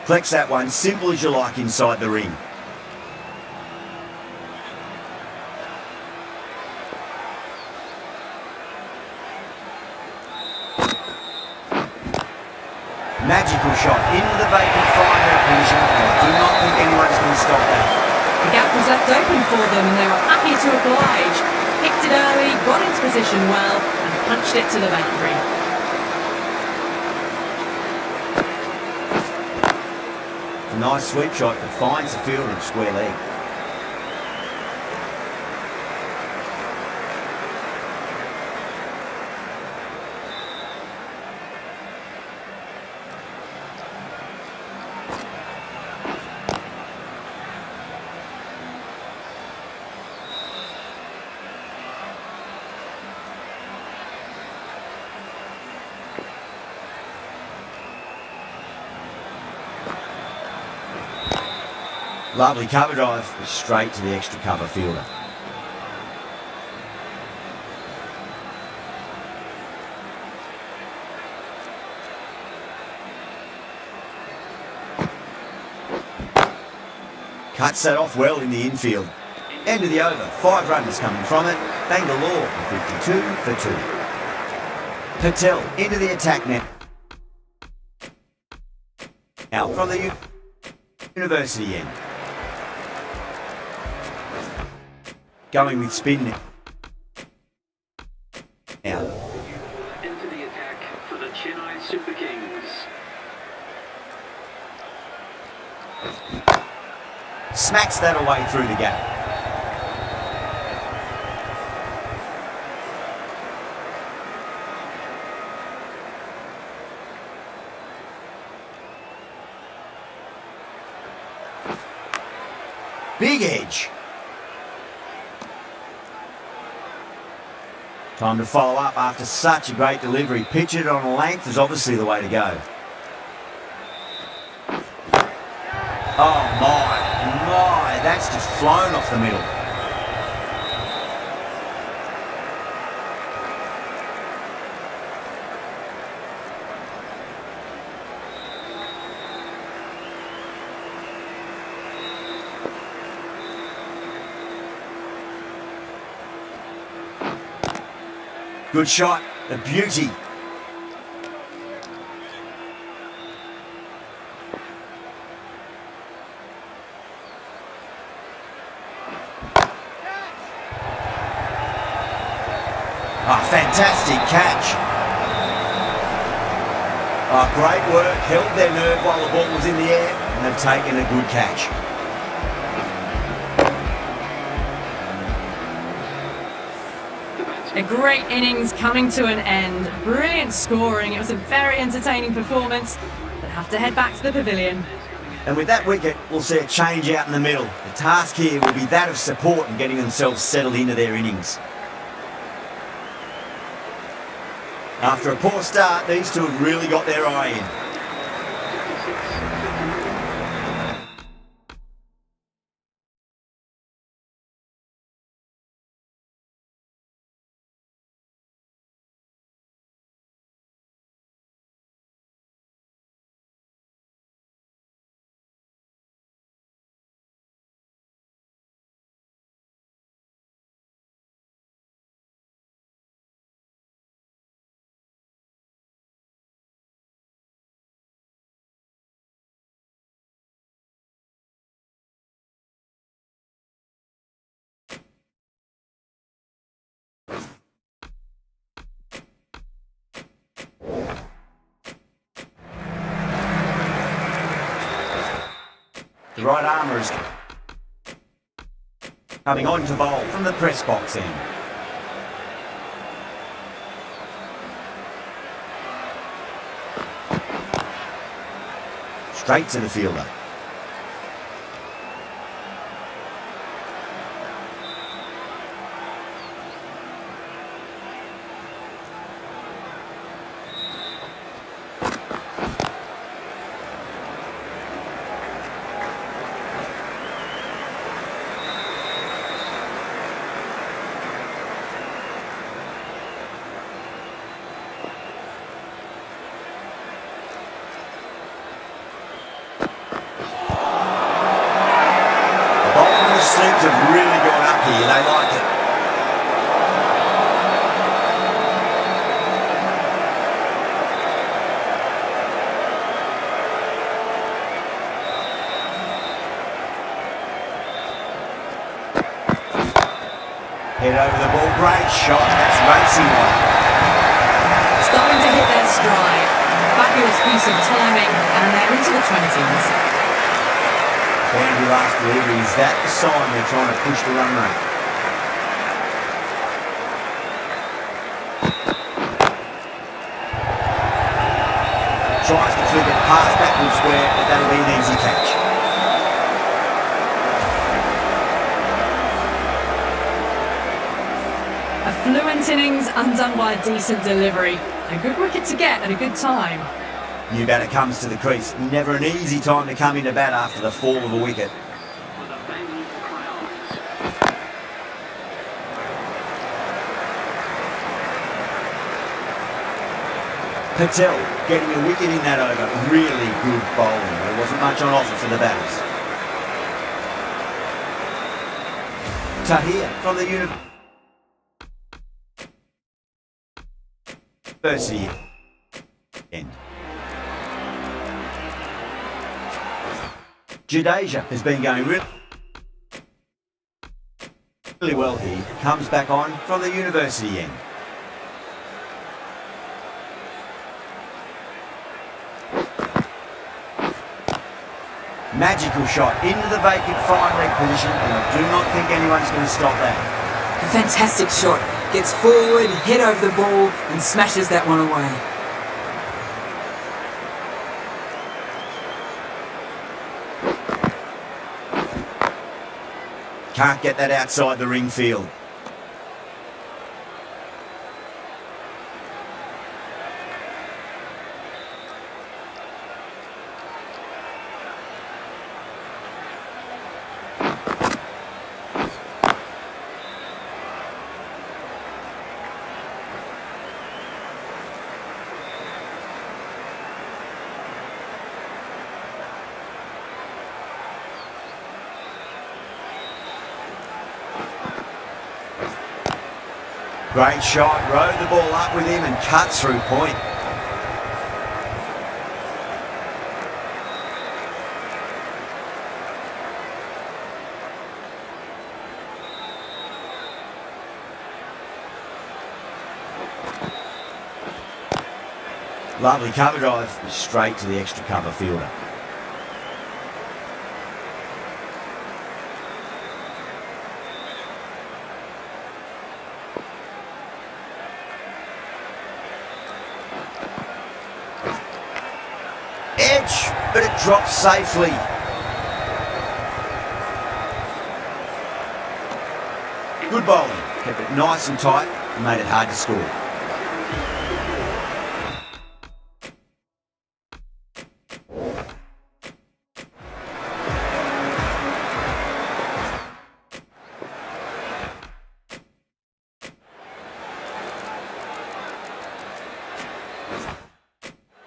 Speaker 1: Collects that one, simple as you like inside the ring. Magical shot into the vacant fire position. I do not think anyone's going to stop that.
Speaker 2: The gap was left open for them and they were happy to oblige. Picked it early, got into position well and punched it to the boundary.
Speaker 1: A nice sweep shot that finds the fielder in square leg. Lovely cover drive, straight to the extra cover fielder. Cuts that off well in the infield. End of the over, 5 runners coming from it. Bangalore, 52 for 2. Patel into the attack now. Now from the university end. Going with spin now.
Speaker 5: Into the attack for the Chennai Super Kings.
Speaker 1: Smacks that away through the gap. Big edge. Time to follow up after such a great delivery. Pitch it on a length is obviously the way to go. Oh my, that's just flown off the middle. Good shot, a beauty. Fantastic catch. Great work, held their nerve while the ball was in the air, and they've taken a good catch.
Speaker 2: A great innings coming to an end. Brilliant scoring. It was a very entertaining performance. They'll have to head back to the pavilion.
Speaker 1: And with that wicket, we'll see a change out in the middle. The task here will be that of support and getting themselves settled into their innings. After a poor start, these two have really got their eye in. The right armour is coming on to bowl from the press box end. Straight to the fielder. Seems to have really gone up here. They like it. Head over the ball. Great shot. That's racing one.
Speaker 2: Starting to hit their stride. Fabulous piece of timing, and they're into the 20s.
Speaker 1: Boundary last delivery, is that the sign they're trying to push the run rate? Tries to flip it past backward square, but that'll be an easy catch.
Speaker 2: A fluent innings undone by a decent delivery. A good wicket to get at a good time.
Speaker 1: New batter comes to the crease. Never an easy time to come into bat after the fall of a wicket. Patel getting a wicket in that over. Really good bowling. There wasn't much on offer for the batters. Tahir from the university end. Jadeja has been going really well here. Comes back on from the university end. Magical shot into the vacant fine leg position, and I do not think anyone's going to stop that.
Speaker 4: A fantastic shot. Gets forward, head over the ball, and smashes that one away.
Speaker 1: Can't get that outside the ring field. Great shot, rode the ball up with him and cut through point. Lovely cover drive, straight to the extra cover fielder. Edge, but it drops safely. Good bowling, kept it nice and tight and made it hard to score.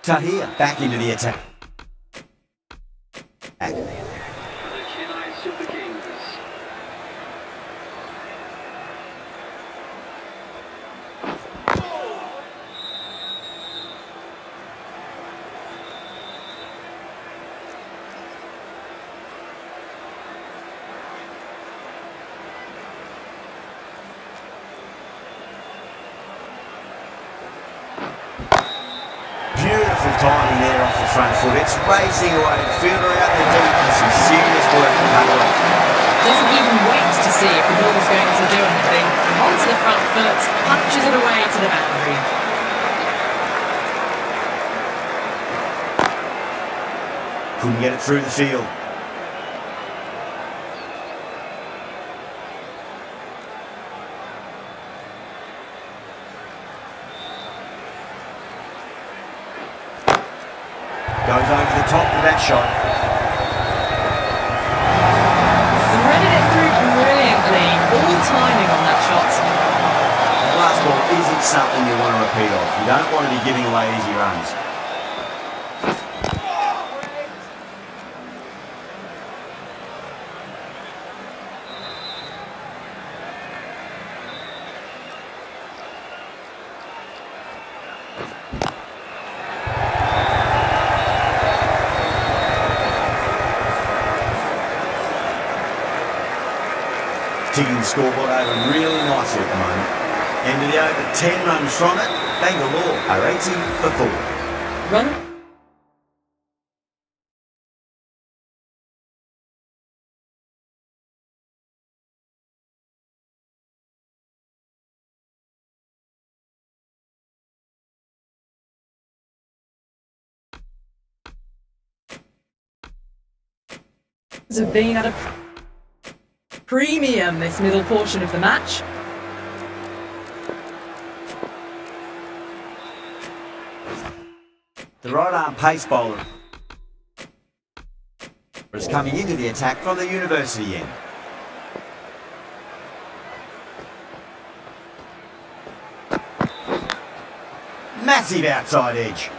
Speaker 1: Tahir back into the attack.
Speaker 5: The Chennai Super Kings.
Speaker 1: Beautiful timing there off the front foot. It's racing away. Fielder out the deep. Some serious work to cut off.
Speaker 2: Doesn't even wait to see if the ball is going to do anything. Onto the front foot, punches it away to the boundary.
Speaker 1: Couldn't get it through the field. Goes over the top with that shot.
Speaker 2: Threaded it through brilliantly. All timing on that shot.
Speaker 1: The last ball isn't something you want to repeat of. You don't want to be giving away easy runs. Ticking the scoreboard over really nicely at the moment. End of the over, 10 runs from it. Bangalore are 80 for 4.
Speaker 2: Run. Have been at a premium this middle portion of the match.
Speaker 1: The right arm pace bowler is coming into the attack from the university end. Massive outside edge.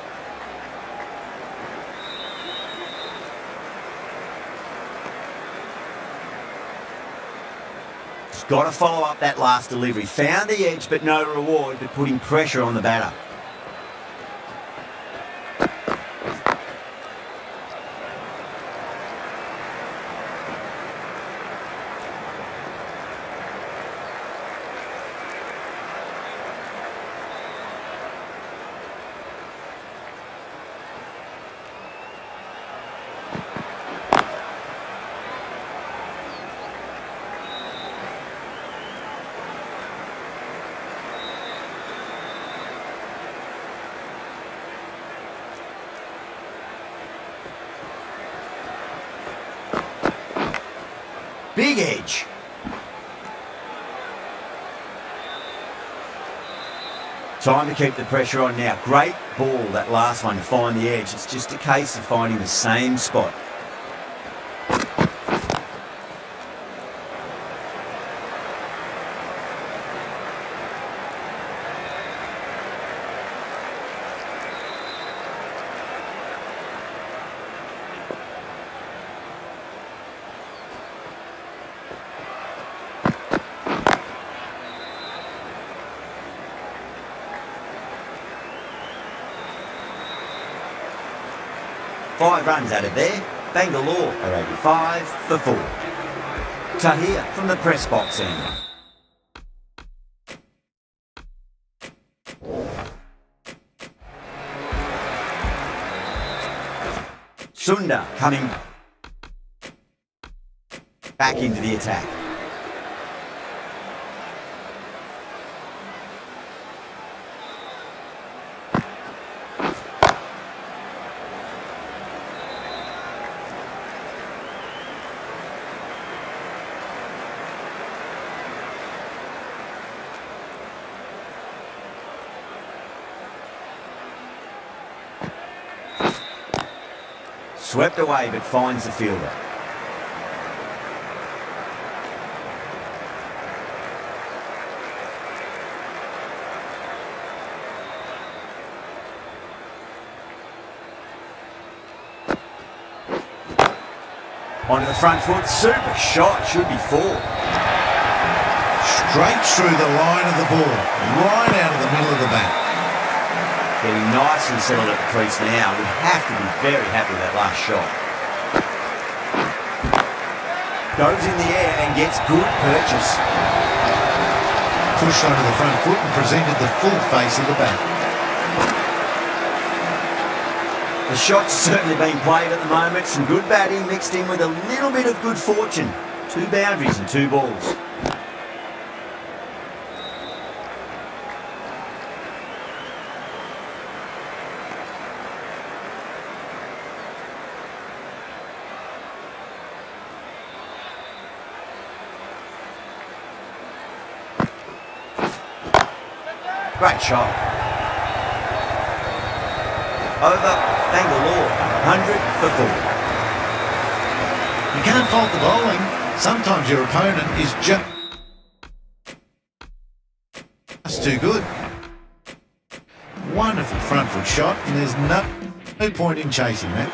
Speaker 1: Just got to follow up that last delivery. Found the edge but no reward, but putting pressure on the batter. Big edge. Time to keep the pressure on now. Great ball, that last one, to find the edge. It's just a case of finding the same spot. Five runs out of there. Bangalore are 85 for 4. Tahir from the press box end. Sundar coming back into the attack. Swept away but finds the fielder. Onto the front foot, super shot, should be 4.
Speaker 6: Straight through the line of the ball, right out of the middle of the bat.
Speaker 1: Getting nicely settled at the crease now. We have to be very happy with that last shot. Goes in the air and gets good purchase.
Speaker 6: Pushed onto the front foot and presented the full face of the bat.
Speaker 1: The shot's certainly being played at the moment. Some good batting mixed in with a little bit of good fortune. 2 boundaries and 2 balls. Great shot. Over Bangalore, 100 for 4.
Speaker 6: You can't fault the bowling. Sometimes your opponent is just too good. Wonderful front foot shot, and there's no point in chasing that.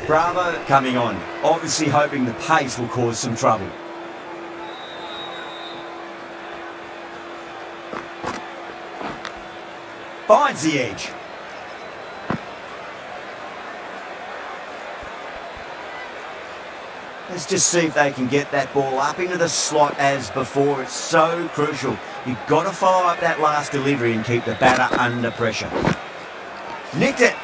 Speaker 1: Bravo coming on, obviously hoping the pace will cause some trouble. Finds the edge. Let's just see if they can get that ball up into the slot as before. It's so crucial. You've got to follow up that last delivery and keep the batter under pressure. Nicked it.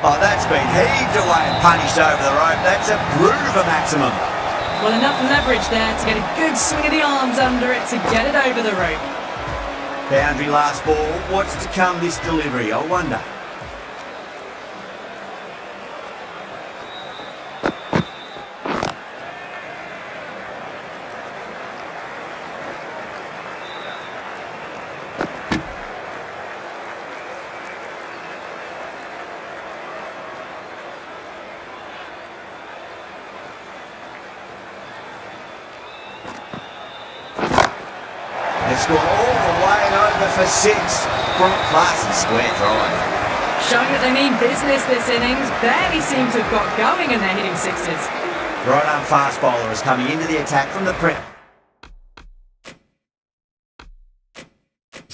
Speaker 1: Oh, that's been heaved away and punished over the rope. That's a brute of a maximum.
Speaker 2: Well, enough leverage there to get a good swing of the arms under it to get it over the rope.
Speaker 1: Boundary last ball. What's to come this delivery, I wonder. It's gone all the way over for 6 from a classy square drive.
Speaker 2: Showing that they mean business this innings. Barely seem to have got going and they're hitting 6s.
Speaker 1: Right arm fast bowler is coming into the attack from the press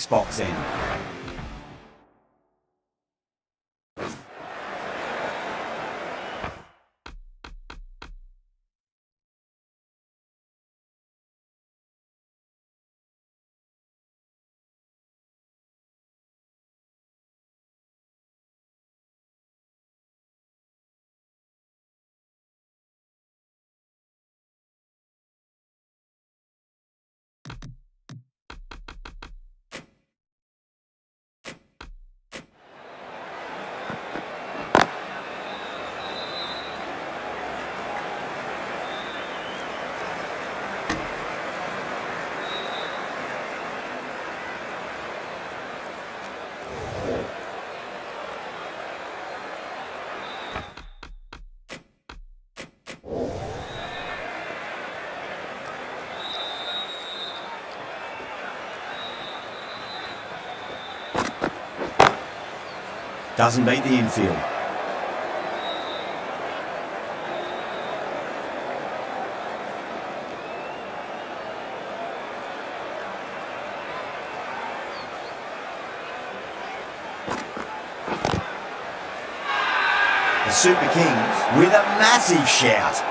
Speaker 1: box end. doesn't beat the infield. The Super Kings with a massive shout.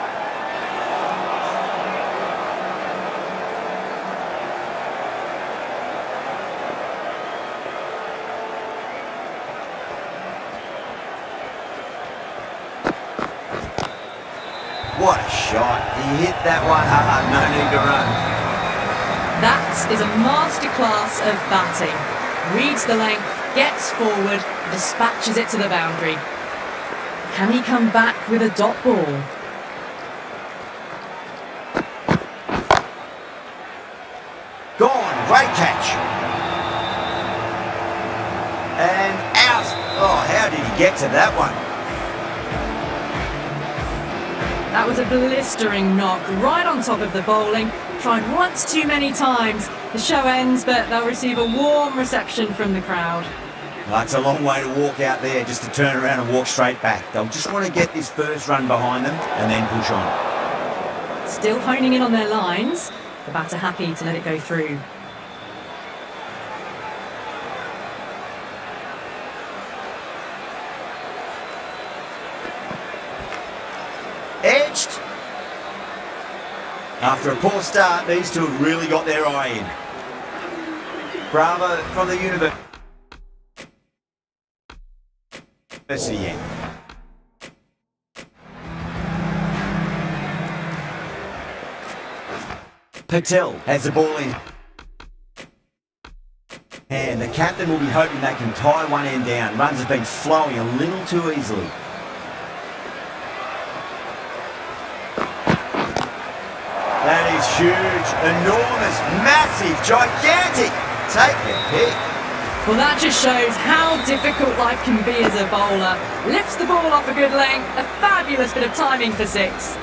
Speaker 1: What a shot. He hit that one hard, no need to run.
Speaker 2: That is a masterclass of batting. Reads the length, gets forward, dispatches it to the boundary. Can he come back with a dot ball?
Speaker 1: Gone, great catch. And out. Oh, how did he get to that one?
Speaker 2: That was a blistering knock right on top of the bowling. Tried once too many times. The show ends, but they'll receive a warm reception from the crowd.
Speaker 1: That's a long way to walk out there just to turn around and walk straight back. They'll just want to get this first run behind them and then push on.
Speaker 2: Still honing in on their lines. The batter happy to let it go through.
Speaker 1: Edged. After a poor start, these two have really got their eye in. Bravo from the university end. Patel has the ball in. And the captain will be hoping they can tie one end down. Runs have been flowing a little too easily. That is huge, enormous, massive, gigantic. Take your pick.
Speaker 2: Well, that just shows how difficult life can be as a bowler. Lifts the ball off a good length, a fabulous bit of timing for six.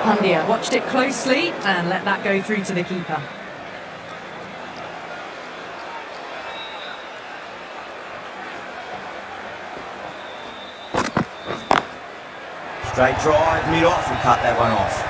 Speaker 2: Pandya watched it closely and let that go through to the keeper.
Speaker 1: Straight drive, mid-off, will cut that one off.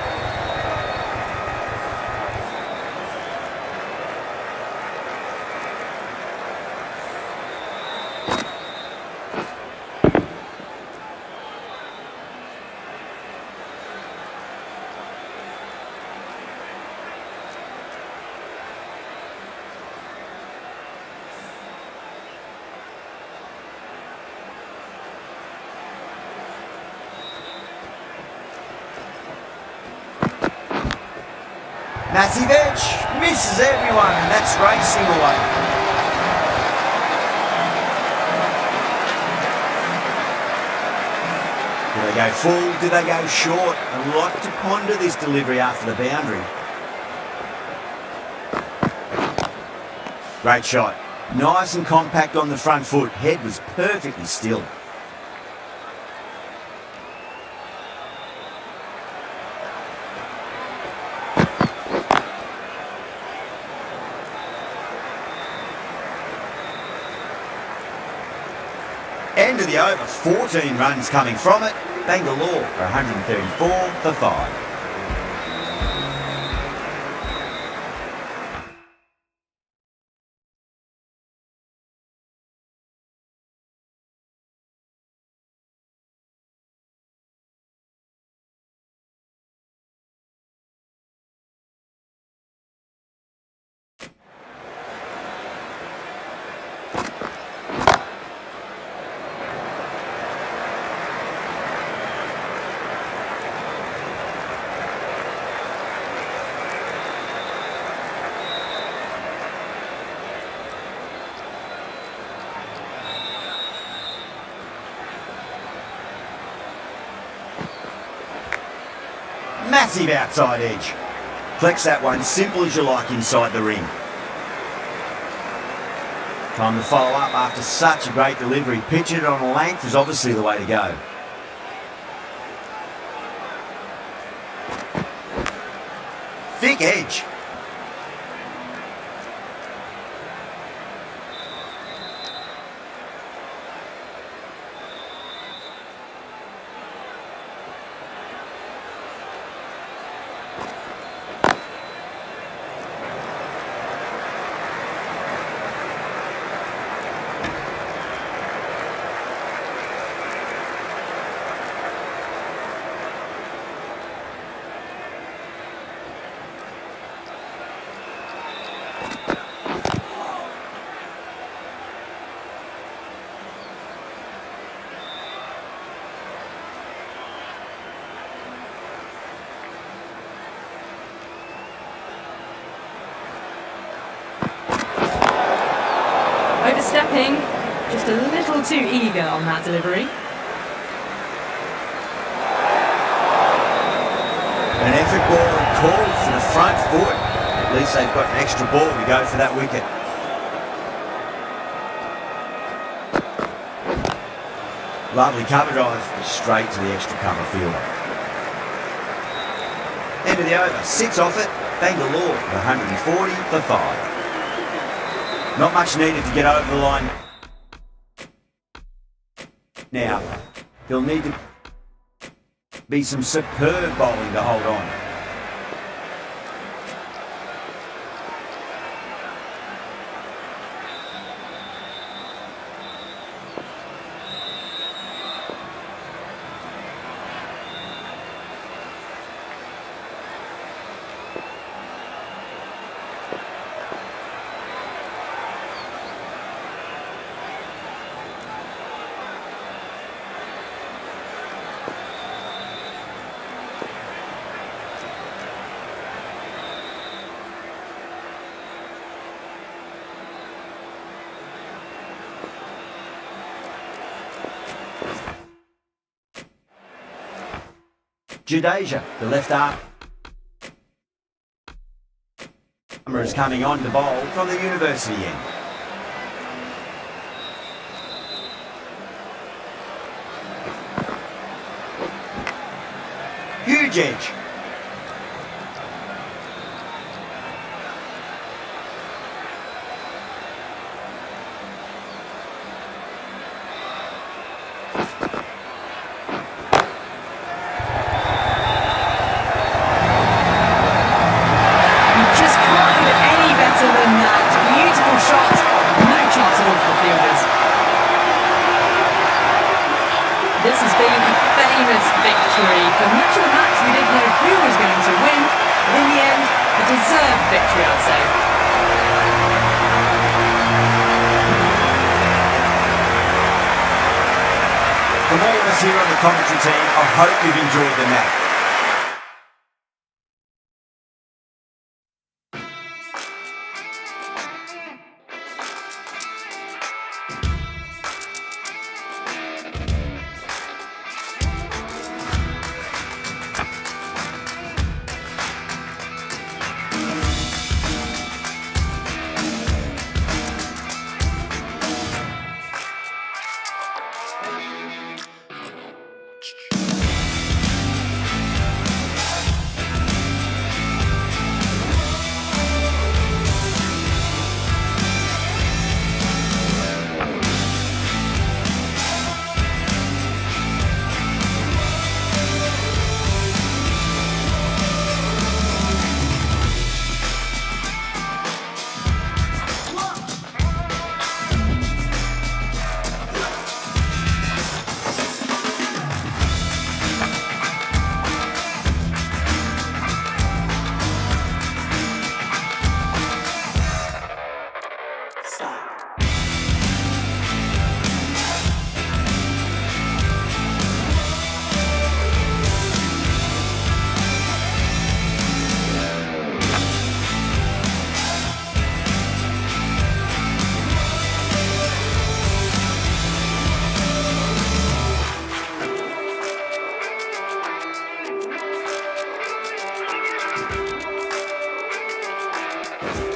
Speaker 1: Massive edge, misses everyone, and that's racing away. Do they go full? Do they go short? A lot to ponder this delivery after the boundary. Great shot. Nice and compact on the front foot. Head was perfectly still. End of the over, 14 runs coming from it. Bangalore for 134 for 5. Massive outside edge. Flex that one, simple as you like inside the ring. Time to follow up after such a great delivery. Pitch it on a length is obviously the way to go. Thick edge.
Speaker 2: Overstepping, just a little too eager on that delivery.
Speaker 1: An effort ball and called for the front foot. At least they've got an extra ball to go for that wicket. Lovely cover drive, straight to the extra cover fielder. End of the over, 6 off it, Bangalore 140 for 5. Not much needed to get over the line. Now, he'll need to be some superb bowling to hold on. Jadeja, the left arm is coming on to bowl from the university end. Huge edge.
Speaker 2: This has been a famous victory. For much of the match, we didn't know who was going to win, but in the end, a deserved victory, I'd say.
Speaker 1: From all of us here on the commentary team, I hope you've enjoyed the match.
Speaker 5: Australia.